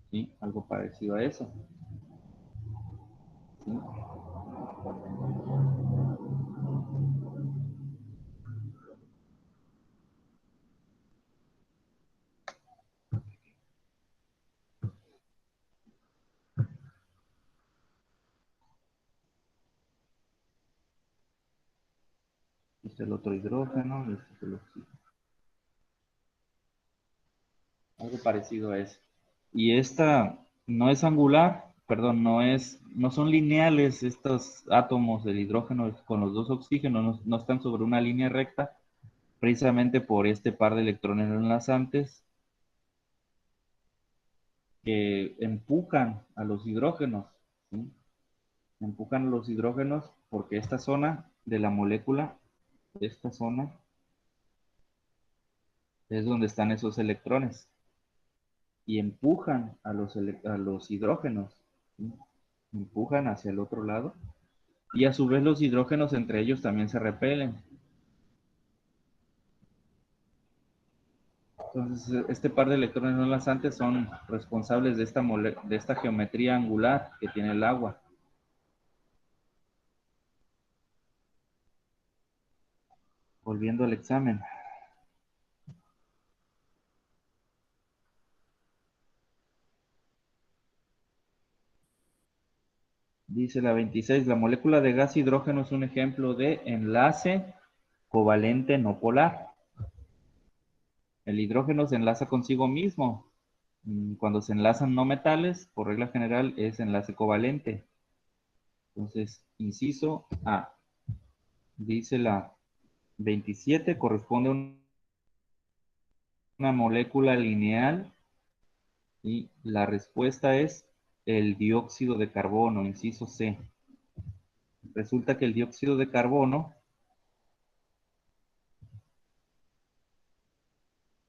¿Sí? Algo parecido a eso. ¿Sí? Este es el otro hidrógeno y este es el oxígeno. Algo parecido a eso. Y esta no es angular, perdón, no son lineales estos átomos del hidrógeno con los dos oxígenos, no están sobre una línea recta, precisamente por este par de electrones no enlazantes que empujan a los hidrógenos, ¿sí? Empujan a los hidrógenos porque esta zona de la molécula, esta zona, es donde están esos electrones y empujan a los hidrógenos, ¿sí? Empujan hacia el otro lado y a su vez los hidrógenos entre ellos también se repelen. Entonces, este par de electrones no enlazantes son responsables de esta geometría angular que tiene el agua. Volviendo al examen. Dice la 26, la molécula de gas hidrógeno es un ejemplo de enlace covalente no polar. El hidrógeno se enlaza consigo mismo. Cuando se enlazan no metales, por regla general, es enlace covalente. Entonces, inciso A. Dice la 27, corresponde a una molécula lineal y la respuesta es el dióxido de carbono, inciso C. Resulta que el dióxido de carbono,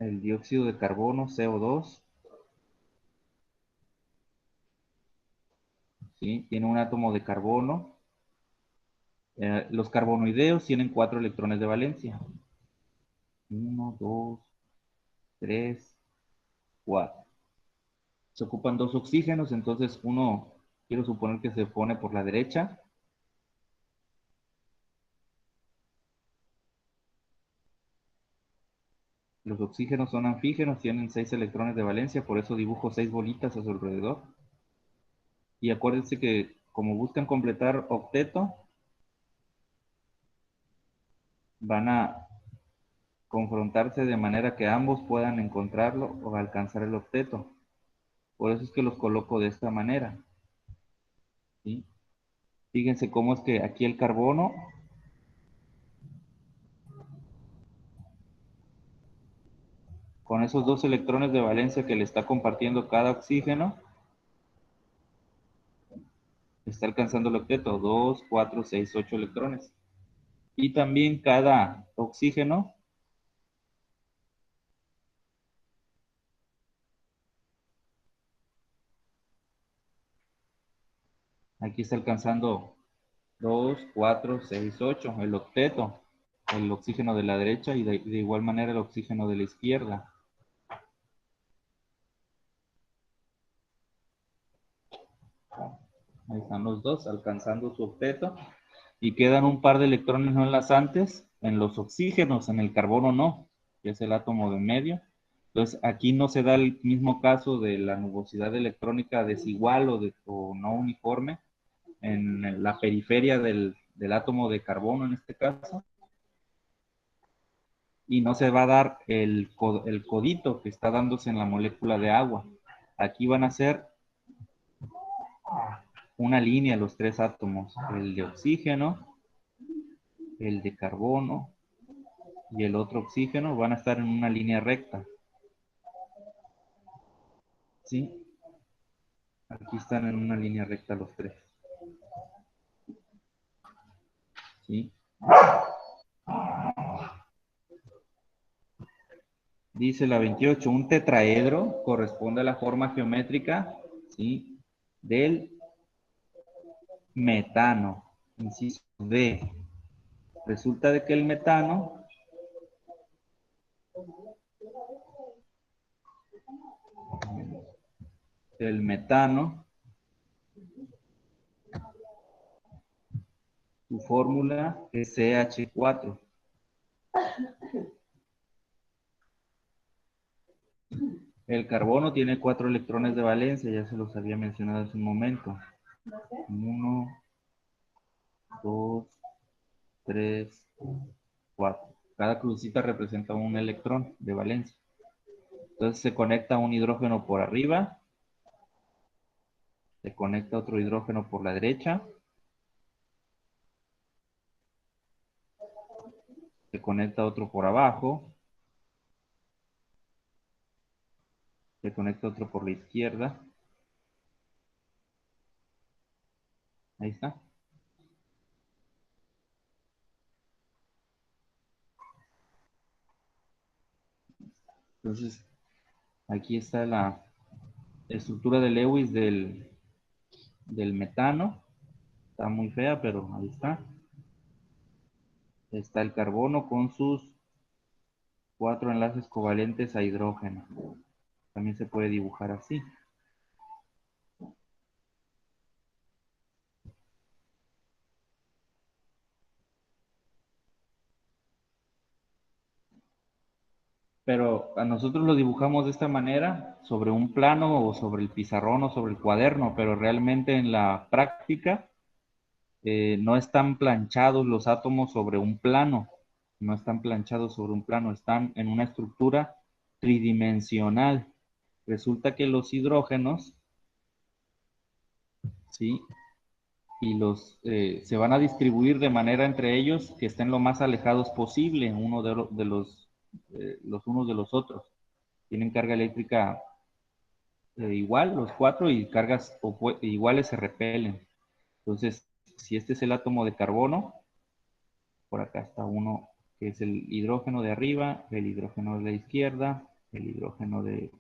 CO2, ¿sí? Tiene un átomo de carbono. Los carbonoideos tienen 4 electrones de valencia. 1, 2, 3, 4. Se ocupan 2 oxígenos, entonces uno, quiero suponer que se pone por la derecha. Los oxígenos son anfígenos, tienen 6 electrones de valencia, por eso dibujo 6 bolitas a su alrededor. Y acuérdense que como buscan completar octeto, van a confrontarse de manera que ambos puedan encontrarlo o alcanzar el octeto. Por eso es que los coloco de esta manera, ¿sí? Fíjense cómo es que aquí el carbono con esos 2 electrones de valencia que le está compartiendo cada oxígeno, está alcanzando el octeto, 2, 4, 6, 8 electrones. Y también cada oxígeno Aquí está alcanzando 2, 4, 6, 8, el octeto, el oxígeno de la derecha y de igual manera el oxígeno de la izquierda. Ahí están los dos alcanzando su octeto y quedan un par de electrones no enlazantes en los oxígenos, en el carbono no, que es el átomo de en medio. Entonces aquí no se da el mismo caso de la nubosidad electrónica desigual o no uniforme en la periferia del átomo de carbono en este caso. Y no se va a dar el codito que está dándose en la molécula de agua. Aquí van a ser una línea los tres átomos, el de oxígeno, el de carbono y el otro oxígeno van a estar en una línea recta. ¿Sí? Aquí están en una línea recta los tres. ¿Sí? Dice la 28, un tetraedro corresponde a la forma geométrica, ¿sí?, del metano. Inciso D. Resulta de que el metano su fórmula es CH4. El carbono tiene 4 electrones de valencia, ya se los había mencionado hace un momento. 1, 2, 3, 4. Cada crucita representa un electrón de valencia. Entonces se conecta un hidrógeno por arriba, se conecta otro hidrógeno por la derecha, se conecta otro por abajo, se conecta otro por la izquierda. Ahí está. Entonces, aquí está la estructura de Lewis del metano. Está muy fea, pero ahí está. Está el carbono con sus 4 enlaces covalentes a hidrógeno. También se puede dibujar así. Pero a nosotros lo dibujamos de esta manera, sobre un plano o sobre el pizarrón o sobre el cuaderno, pero realmente en la práctica no están planchados los átomos sobre un plano, no están planchados sobre un plano, están en una estructura tridimensional. Resulta que los hidrógenos, ¿sí?, y se van a distribuir de manera entre ellos que estén lo más alejados posible uno de los unos de los otros. Tienen carga eléctrica igual, los 4, y cargas iguales se repelen. Entonces, si este es el átomo de carbono, por acá está uno que es el hidrógeno de arriba, el hidrógeno de la izquierda, el hidrógeno de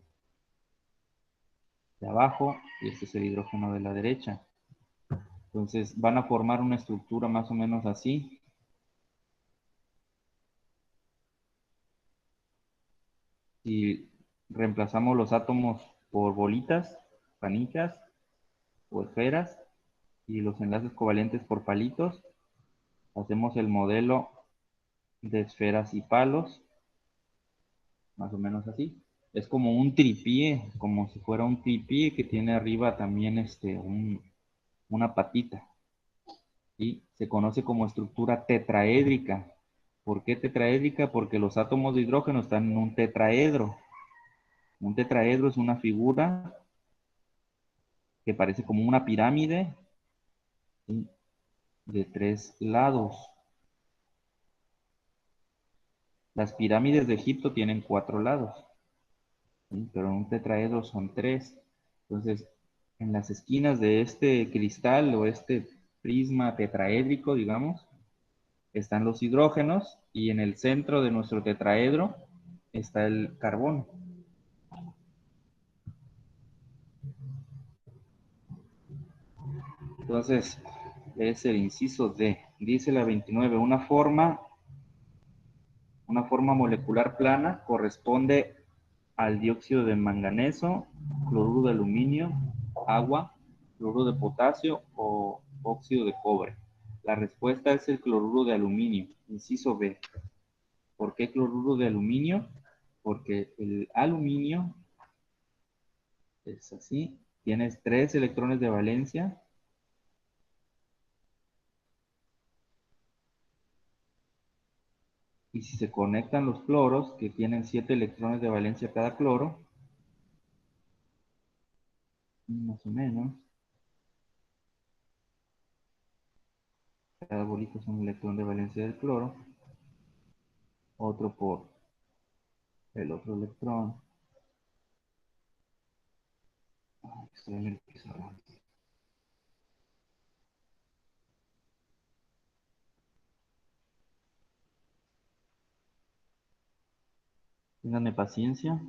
abajo, y este es el hidrógeno de la derecha. Entonces van a formar una estructura más o menos así. Si reemplazamos los átomos por bolitas, panitas o esferas, y los enlaces covalentes por palitos, hacemos el modelo de esferas y palos, más o menos así. Es como un tripié, como si fuera un tripié que tiene arriba también una patita. ¿Sí? Se conoce como estructura tetraédrica. ¿Por qué tetraédrica? Porque los átomos de hidrógeno están en un tetraedro. Un tetraedro es una figura que parece como una pirámide, ¿sí?, de 3 lados. Las pirámides de Egipto tienen 4 lados, ¿sí?, pero en un tetraedro son 3. Entonces, en las esquinas de este cristal o este prisma tetraédrico, digamos, están los hidrógenos y en el centro de nuestro tetraedro está el carbono. Entonces, es el inciso D. Dice la 29, una forma molecular plana corresponde al dióxido de manganeso, cloruro de aluminio, agua, cloruro de potasio o óxido de cobre. La respuesta es el cloruro de aluminio, inciso B. ¿Por qué cloruro de aluminio? Porque el aluminio es así, tienes 3 electrones de valencia. Y si se conectan los cloros, que tienen 7 electrones de valencia cada cloro, más o menos, cada bolito es un electrón de valencia del cloro, otro por el otro electrón. Estoy en el pizarrón. Ténganme paciencia.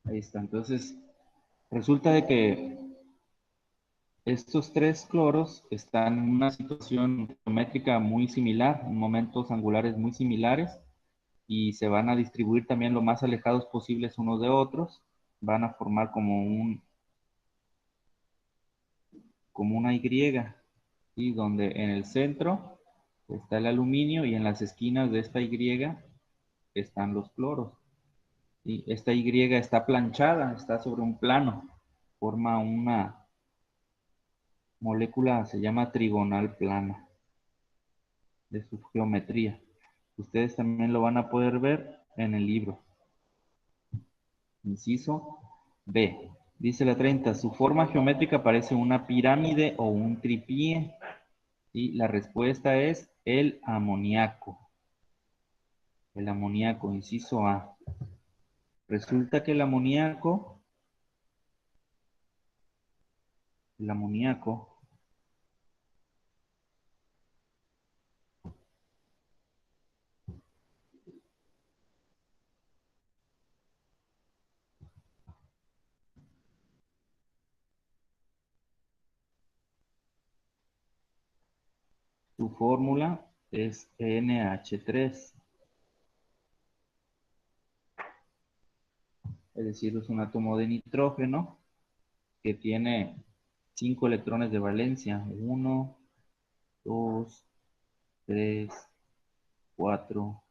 Ahí está. Entonces, resulta de que estos 3 cloros están en una situación geométrica muy similar, en momentos angulares muy similares, y se van a distribuir también lo más alejados posibles unos de otros. Van a formar como una Y, ¿sí? Donde en el centro está el aluminio y en las esquinas de esta Y están los cloros. Y esta Y está planchada, está sobre un plano, forma una molécula, se llama trigonal plana, de su geometría. Ustedes también lo van a poder ver en el libro. Inciso B. Dice la 30, su forma geométrica parece una pirámide o un tripié. Y la respuesta es el amoníaco. El amoníaco, inciso A. Resulta que el amoníaco, su fórmula es NH3. Es decir, es un átomo de nitrógeno que tiene 5 electrones de valencia. 1, 2, 3, 4,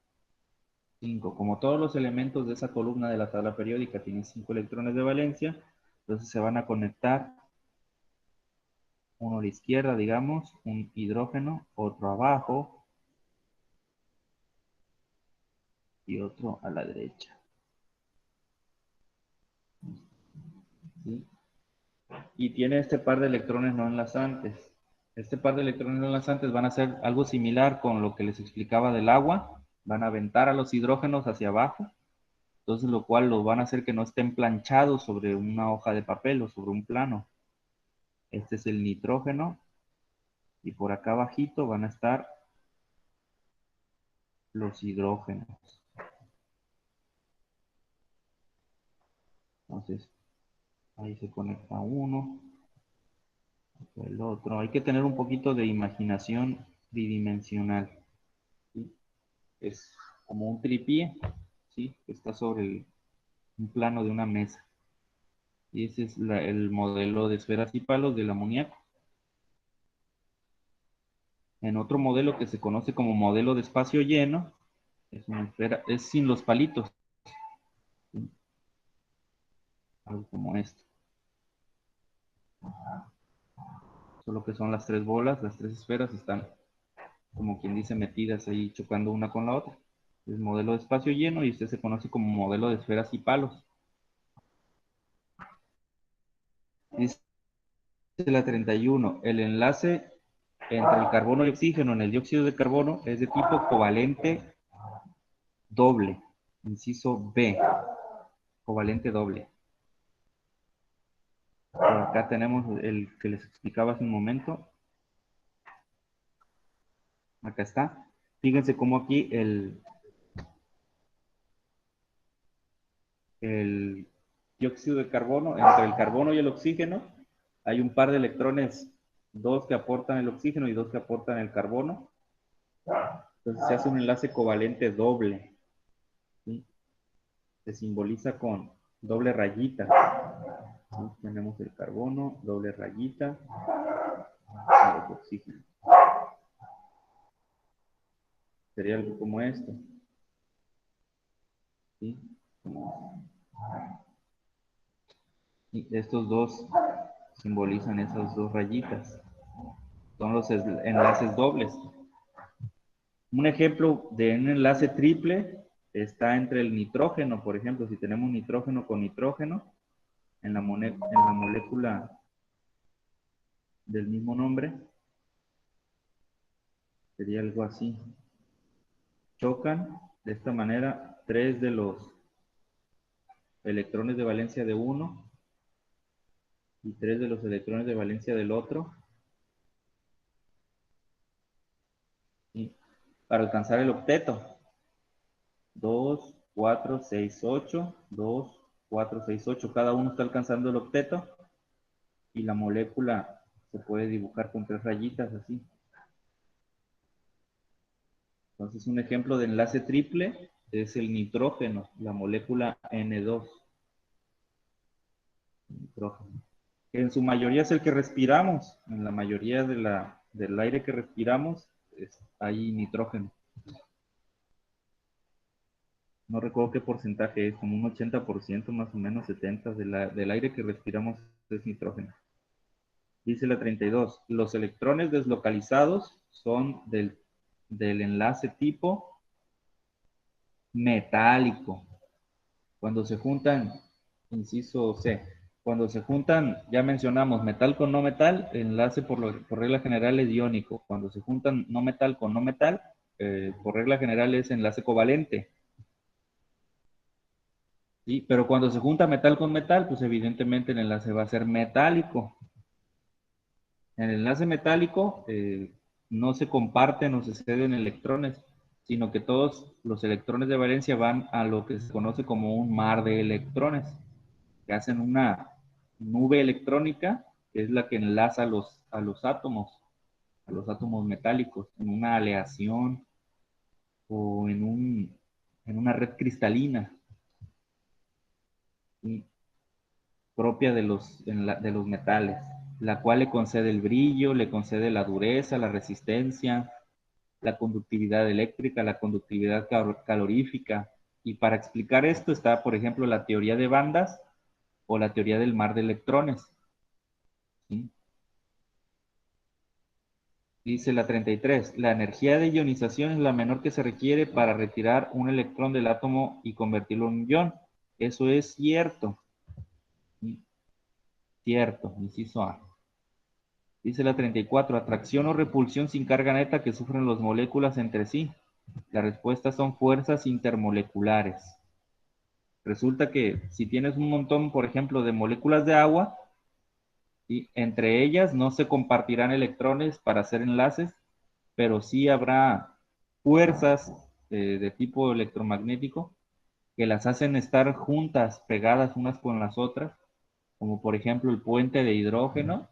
5. Como todos los elementos de esa columna de la tabla periódica tienen 5 electrones de valencia, entonces se van a conectar uno a la izquierda, digamos, un hidrógeno, otro abajo y otro a la derecha. ¿Sí? Y tiene este par de electrones no enlazantes. Este par de electrones no enlazantes van a hacer algo similar con lo que les explicaba del agua. Van a aventar a los hidrógenos hacia abajo. Entonces, lo cual los van a hacer que no estén planchados sobre una hoja de papel o sobre un plano. Este es el nitrógeno. Y por acá abajito van a estar los hidrógenos. Entonces, ahí se conecta uno, el otro. Hay que tener un poquito de imaginación tridimensional. ¿Sí? Es como un tripié, ¿sí? Que está sobre un plano de una mesa. Y ese es el modelo de esferas y palos del amoníaco. En otro modelo que se conoce como modelo de espacio lleno, es una esfera, es sin los palitos. ¿Sí? Algo como esto. Solo que son las 3 bolas, las 3 esferas están, como quien dice, metidas ahí chocando una con la otra. Es modelo de espacio lleno y este se conoce como modelo de esferas y palos. Dice la 31, el enlace entre el carbono y oxígeno en el dióxido de carbono es de tipo covalente doble. Inciso B, covalente doble. Por acá tenemos el que les explicaba hace un momento. Acá está. Fíjense cómo aquí el dióxido de carbono, entre el carbono y el oxígeno, hay un par de electrones, 2 que aportan el oxígeno y 2 que aportan el carbono. Entonces se hace un enlace covalente doble, ¿sí? Se simboliza con doble rayita. ¿Sí? Tenemos el carbono, doble rayita, y el oxígeno. Sería algo como esto. ¿Sí? Y estos dos simbolizan esas dos rayitas. Son los enlaces dobles. Un ejemplo de un enlace triple está entre el nitrógeno, por ejemplo, si tenemos nitrógeno con nitrógeno en la molécula del mismo nombre, sería algo así. Chocan de esta manera 3 de los electrones de valencia de uno y 3 de los electrones de valencia del otro. ¿Sí? Para alcanzar el octeto. 2, 4, 6, 8, 2, 4, 6, 8. Cada uno está alcanzando el octeto y la molécula se puede dibujar con 3 rayitas así. Entonces un ejemplo de enlace triple es el nitrógeno, la molécula N2. Nitrógeno. Que en su mayoría es el que respiramos. En la mayoría del aire que respiramos hay nitrógeno. No recuerdo qué porcentaje es, como un 80% más o menos, 70% del aire que respiramos es nitrógeno. Dice la 32, los electrones deslocalizados son del enlace tipo metálico. Cuando se juntan, inciso C, cuando se juntan, ya mencionamos, metal con no metal, el enlace por regla general es iónico. Cuando se juntan no metal con no metal, por regla general es enlace covalente. ¿Sí? Pero cuando se junta metal con metal, pues evidentemente el enlace va a ser metálico. En el enlace metálico no se comparten o se ceden electrones, sino que todos los electrones de valencia van a lo que se conoce como un mar de electrones, que hacen una nube electrónica, que es la que enlaza a los átomos metálicos, en una aleación o en una red cristalina, ¿sí? Propia de los metales, la cual le concede el brillo, le concede la dureza, la resistencia, la conductividad eléctrica, la conductividad calorífica. Y para explicar esto está, por ejemplo, la teoría de bandas o la teoría del mar de electrones. ¿Sí? Dice la 33, la energía de ionización es la menor que se requiere para retirar un electrón del átomo y convertirlo en un ion. Eso es cierto. ¿Sí? Cierto, inciso A. Dice la 34, atracción o repulsión sin carga neta que sufren las moléculas entre sí. La respuesta son fuerzas intermoleculares. Resulta que si tienes un montón, por ejemplo, de moléculas de agua, ¿sí? Entre ellas no se compartirán electrones para hacer enlaces, pero sí habrá fuerzas de tipo electromagnético que las hacen estar juntas, pegadas unas con las otras, como por ejemplo el puente de hidrógeno,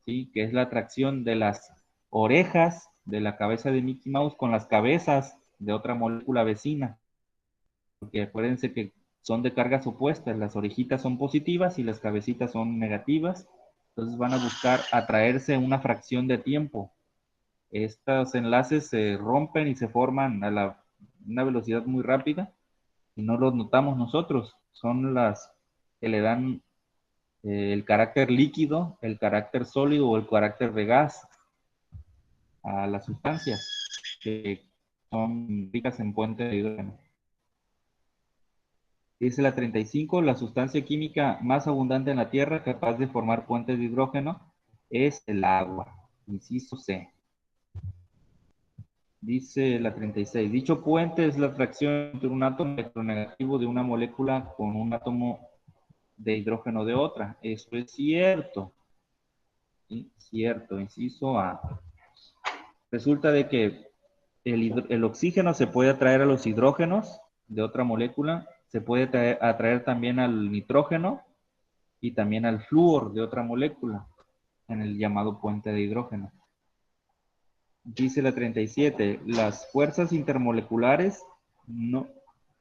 ¿sí? Que es la atracción de las orejas de la cabeza de Mickey Mouse con las cabezas de otra molécula vecina. Porque acuérdense que son de cargas opuestas, las orejitas son positivas y las cabecitas son negativas, entonces van a buscar atraerse una fracción de tiempo. Estos enlaces se rompen y se forman a una velocidad muy rápida y no los notamos nosotros, son las que le dan el carácter líquido, el carácter sólido o el carácter de gas a las sustancias que son ricas en puente de hidrógeno. Dice la 35, la sustancia química más abundante en la Tierra capaz de formar puentes de hidrógeno es el agua. Inciso C. Dice la 36, dicho puente es la atracción entre un átomo electronegativo de una molécula con un átomo de hidrógeno de otra. Eso es cierto. ¿Sí? Cierto, inciso A. Resulta de que el oxígeno se puede atraer a los hidrógenos de otra molécula Se puede atraer también al nitrógeno y también al flúor de otra molécula en el llamado puente de hidrógeno. Dice la 37, las fuerzas intermoleculares no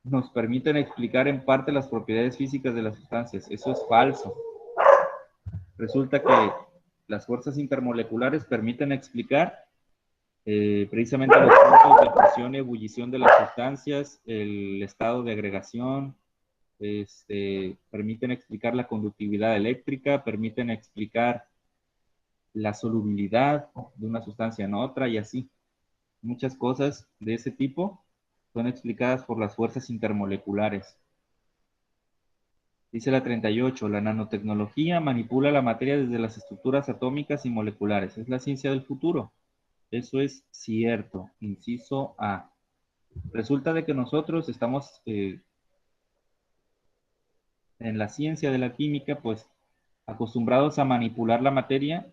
nos permiten explicar en parte las propiedades físicas de las sustancias. Eso es falso. Resulta que las fuerzas intermoleculares permiten explicar precisamente los puntos de fusión y ebullición de las sustancias, el estado de agregación, permiten explicar la conductividad eléctrica, permiten explicar la solubilidad de una sustancia en otra y así. Muchas cosas de ese tipo son explicadas por las fuerzas intermoleculares. Dice la 38, la nanotecnología manipula la materia desde las estructuras atómicas y moleculares. Es la ciencia del futuro. Eso es cierto. Inciso A. Resulta de que nosotros estamos en la ciencia de la química, pues, acostumbrados a manipular la materia,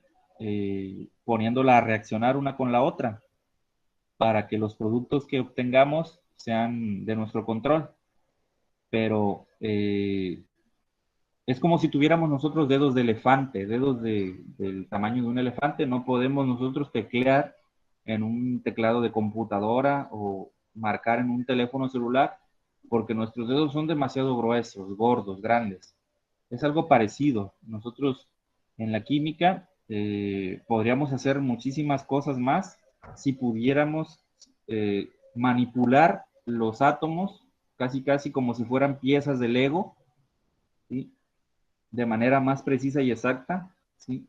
poniéndola a reaccionar una con la otra, para que los productos que obtengamos sean de nuestro control. Pero es como si tuviéramos nosotros dedos de elefante, dedos del tamaño de un elefante. No podemos nosotros teclear en un teclado de computadora o marcar en un teléfono celular, porque nuestros dedos son demasiado gruesos, gordos, grandes. Es algo parecido. Nosotros en la química podríamos hacer muchísimas cosas más si pudiéramos manipular los átomos casi casi como si fueran piezas de Lego, ¿sí? De manera más precisa y exacta, ¿sí?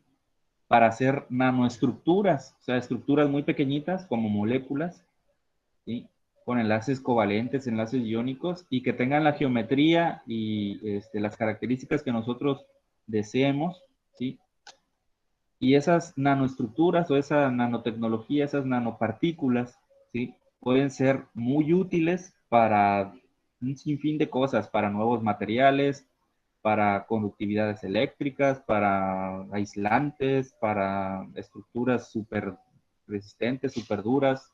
Para hacer nanoestructuras, o sea, estructuras muy pequeñitas como moléculas, ¿sí? Con enlaces covalentes, enlaces iónicos, y que tengan la geometría y las características que nosotros deseemos, ¿sí? Y esas nanoestructuras o esa nanotecnología, esas nanopartículas, ¿sí? Pueden ser muy útiles para un sinfín de cosas, para nuevos materiales, para conductividades eléctricas, para aislantes, para estructuras súper resistentes, súper duras,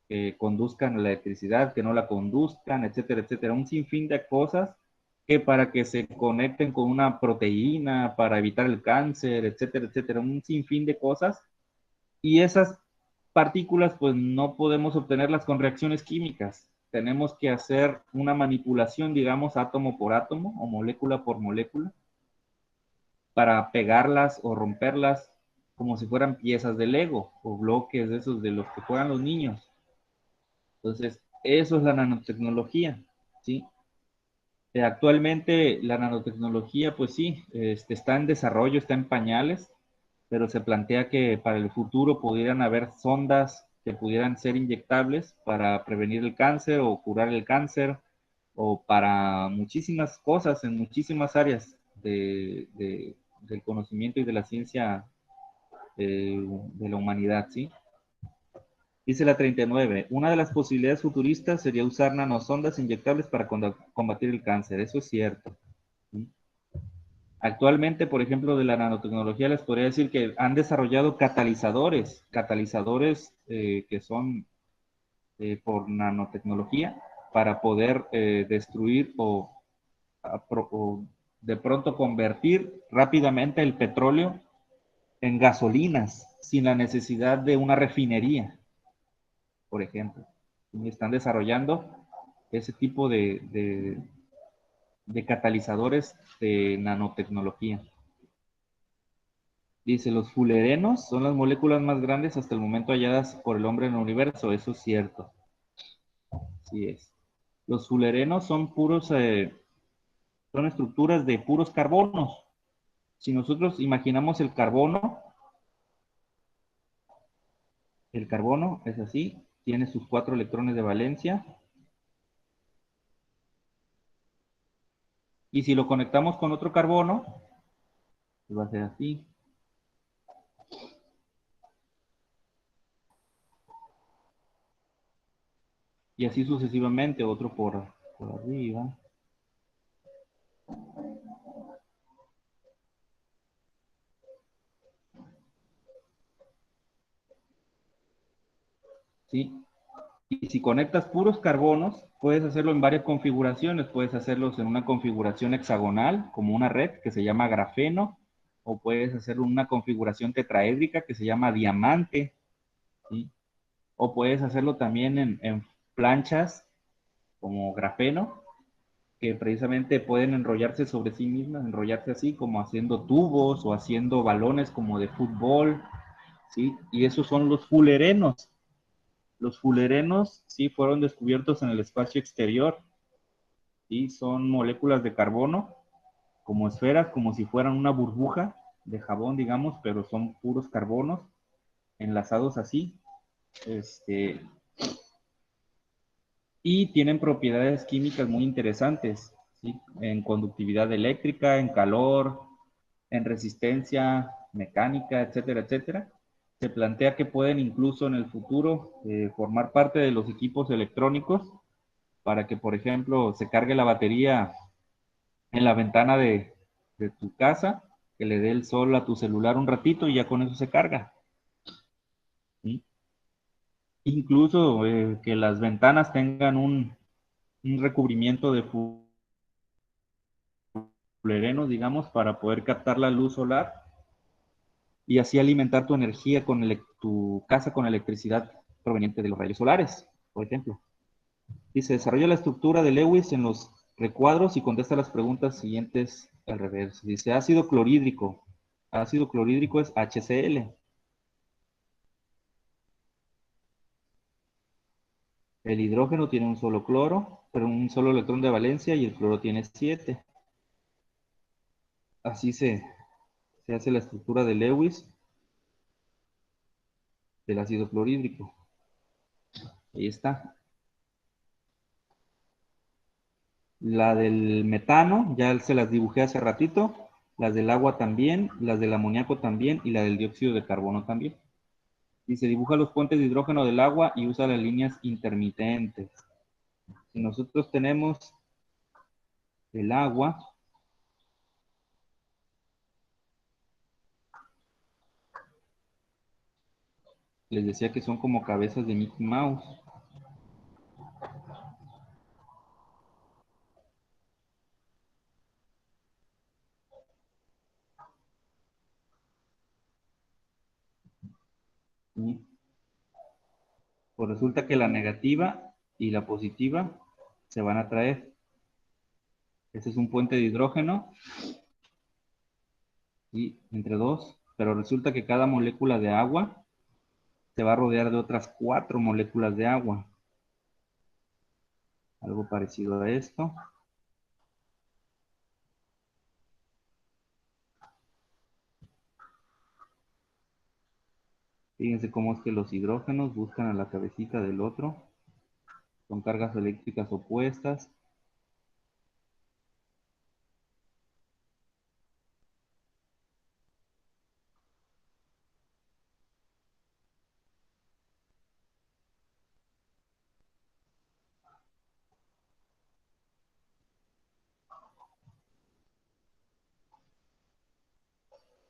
que conduzcan la electricidad, que no la conduzcan, etcétera, etcétera. Un sinfín de cosas que para que se conecten con una proteína, para evitar el cáncer, etcétera, etcétera. Un sinfín de cosas. Y esas partículas, pues no podemos obtenerlas con reacciones químicas. Tenemos que hacer una manipulación, digamos, átomo por átomo o molécula por molécula, para pegarlas o romperlas como si fueran piezas de Lego o bloques de esos de los que juegan los niños. Entonces, eso es la nanotecnología, ¿sí? Actualmente la nanotecnología, pues sí, está en desarrollo, está en pañales, pero se plantea que para el futuro pudieran haber sondas que pudieran ser inyectables para prevenir el cáncer o curar el cáncer, o para muchísimas cosas en muchísimas áreas del conocimiento y de la ciencia de la humanidad, ¿sí? Dice la 39, una de las posibilidades futuristas sería usar nanosondas inyectables para combatir el cáncer. Eso es cierto, ¿sí? Actualmente, por ejemplo, de la nanotecnología les podría decir que han desarrollado catalizadores que son por nanotecnología para poder destruir o de pronto convertir rápidamente el petróleo en gasolinas sin la necesidad de una refinería, por ejemplo. Y están desarrollando ese tipo de catalizadores de nanotecnología. Dice, los fullerenos son las moléculas más grandes hasta el momento halladas por el hombre en el universo. Eso es cierto. Sí es. Los fullerenos son puros, son estructuras de puros carbonos. Si nosotros imaginamos el carbono es así, tiene sus 4 electrones de valencia. Y si lo conectamos con otro carbono, pues va a ser así. Y así sucesivamente, otro por arriba. ¿Sí? Y si conectas puros carbonos, puedes hacerlo en varias configuraciones. Puedes hacerlos en una configuración hexagonal, como una red que se llama grafeno, o puedes hacerlo en una configuración tetraédrica que se llama diamante, ¿sí? O puedes hacerlo también en planchas como grafeno, que precisamente pueden enrollarse sobre sí mismas, enrollarse así como haciendo tubos o haciendo balones como de fútbol, ¿sí? Y esos son los fulerenos. Los fulerenos, sí, fueron descubiertos en el espacio exterior y son moléculas de carbono como esferas, como si fueran una burbuja de jabón, digamos, pero son puros carbonos enlazados así. Y tienen propiedades químicas muy interesantes, ¿sí? En conductividad eléctrica, en calor, en resistencia mecánica, etcétera, etcétera. Se plantea que pueden incluso en el futuro formar parte de los equipos electrónicos para que, por ejemplo, se cargue la batería en la ventana de tu casa, que le dé el sol a tu celular un ratito y ya con eso se carga, ¿sí? Incluso que las ventanas tengan un recubrimiento de fluorenos, digamos, para poder captar la luz solar y así alimentar tu energía con tu casa con electricidad proveniente de los rayos solares, por ejemplo. Dice, desarrolla la estructura de Lewis en los recuadros y contesta las preguntas siguientes al revés. Dice, ácido clorhídrico. Ácido clorhídrico es HCl. El hidrógeno tiene un solo cloro, pero un solo electrón de valencia y el cloro tiene 7. Así se hace la estructura de Lewis del ácido clorhídrico. Ahí está. La del metano, ya se las dibujé hace ratito. Las del agua también, las del amoníaco también y la del dióxido de carbono también. Y se dibuja los puentes de hidrógeno del agua y usa las líneas intermitentes. Si nosotros tenemos el agua, les decía que son como cabezas de Mickey Mouse. ¿Sí? Pues resulta que la negativa y la positiva se van a traer. Este es un puente de hidrógeno y entre dos, pero resulta que cada molécula de agua se va a rodear de otras 4 moléculas de agua. Algo parecido a esto. Fíjense cómo es que los hidrógenos buscan a la cabecita del otro. Son cargas eléctricas opuestas.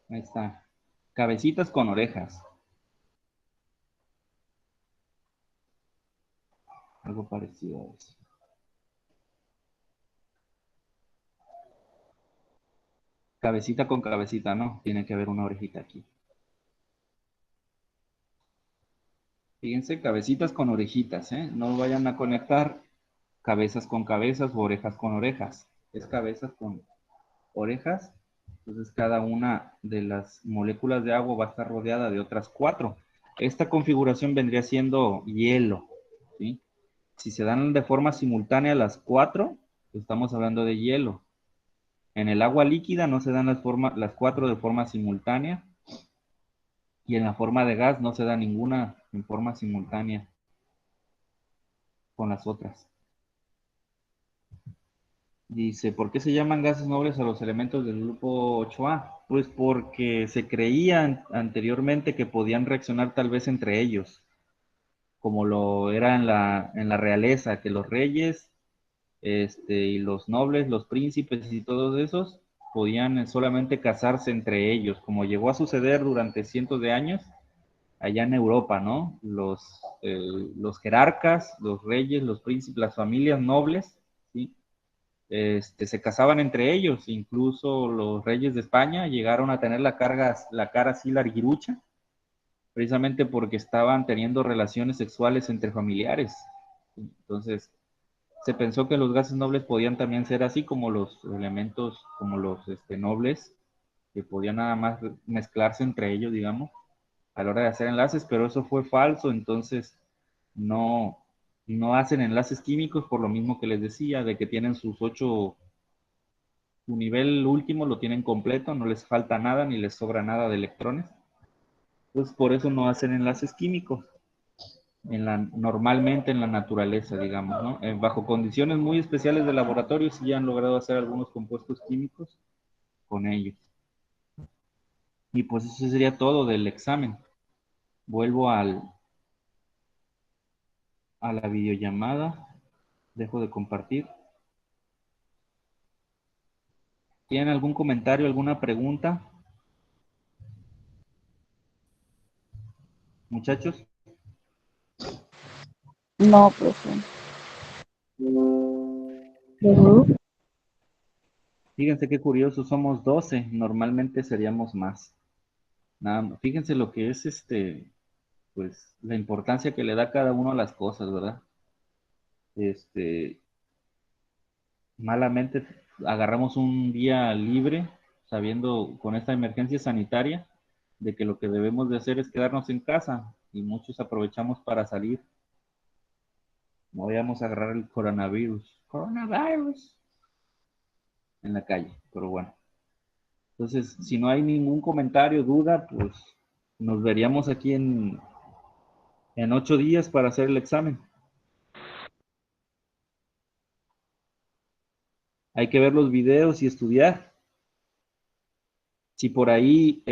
Ahí está. Cabecitas con orejas. Algo parecido a eso. Cabecita con cabecita, ¿no? Tiene que haber una orejita aquí. Fíjense, cabecitas con orejitas, ¿eh? No vayan a conectar cabezas con cabezas o orejas con orejas. Es cabezas con orejas. Entonces cada una de las moléculas de agua va a estar rodeada de otras 4. Esta configuración vendría siendo hielo, ¿sí? Si se dan de forma simultánea las 4, estamos hablando de hielo. En el agua líquida no se dan las 4 de forma simultánea. Y en la forma de gas no se da ninguna en forma simultánea con las otras. Dice, ¿por qué se llaman gases nobles a los elementos del grupo 8A? Pues porque se creía anteriormente que podían reaccionar tal vez entre ellos, como lo era en la realeza, que los reyes y los nobles, los príncipes y todos esos podían solamente casarse entre ellos, como llegó a suceder durante cientos de años. allá en Europa, ¿no? Los jerarcas, los reyes, los príncipes, las familias nobles, ¿sí? Se casaban entre ellos, incluso los reyes de España llegaron a tener la cara así larguirucha, precisamente porque estaban teniendo relaciones sexuales entre familiares. Entonces, se pensó que los gases nobles podían también ser así como los elementos, como los nobles, que podían nada más mezclarse entre ellos, digamos, a la hora de hacer enlaces, pero eso fue falso, entonces no, no hacen enlaces químicos por lo mismo que les decía, de que tienen su nivel último lo tienen completo, no les falta nada ni les sobra nada de electrones. Pues por eso no hacen enlaces químicos normalmente en la naturaleza, digamos, ¿no? Bajo condiciones muy especiales de laboratorio sí han logrado hacer algunos compuestos químicos con ellos. Y pues eso sería todo del examen. Vuelvo a la videollamada. Dejo de compartir. ¿Tienen algún comentario, alguna pregunta? Muchachos. No, profe. Fíjense qué curioso, somos 12, normalmente seríamos más. Nada, fíjense lo que es pues la importancia que le da cada uno a las cosas, ¿verdad? Malamente agarramos un día libre, sabiendo con esta emergencia sanitaria de que lo que debemos de hacer es quedarnos en casa y muchos aprovechamos para salir. No vayamos a agarrar el coronavirus en la calle, pero bueno. Entonces, si no hay ningún comentario, duda, pues nos veríamos aquí en 8 días para hacer el examen. Hay que ver los videos y estudiar. Si por ahí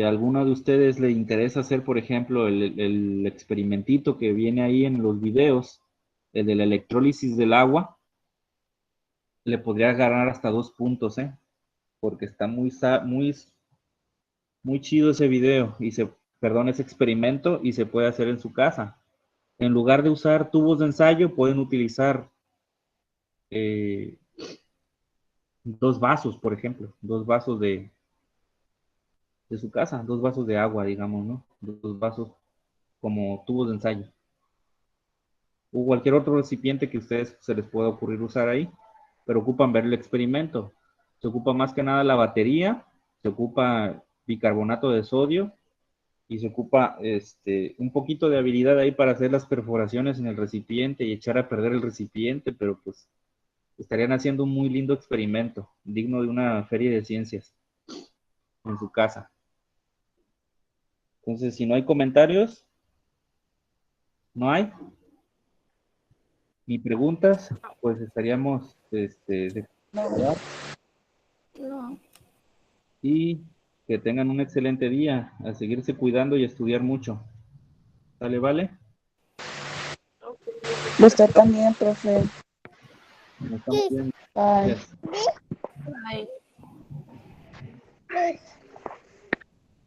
alguno de ustedes le interesa hacer, por ejemplo, el experimentito que viene ahí en los videos, el de la electrólisis del agua, le podría ganar hasta 2 puntos, porque está muy chido ese video, ese experimento, y se puede hacer en su casa. En lugar de usar tubos de ensayo, pueden utilizar 2 vasos, por ejemplo, 2 vasos de su casa, 2 vasos de agua, digamos, ¿no? 2 vasos como tubos de ensayo. O cualquier otro recipiente que a ustedes se les pueda ocurrir usar ahí, pero ocupan ver el experimento. Se ocupa más que nada la batería, se ocupa bicarbonato de sodio y se ocupa un poquito de habilidad ahí para hacer las perforaciones en el recipiente y echar a perder el recipiente, pero pues estarían haciendo un muy lindo experimento, digno de una feria de ciencias en su casa. Entonces, si no hay comentarios, no hay, ni preguntas, pues estaríamos No. y que tengan un excelente día, a seguirse cuidando y a estudiar mucho. ¿Sale, vale? Usted también, profe. Nos estamos viendo. Bye. Gracias. Bye.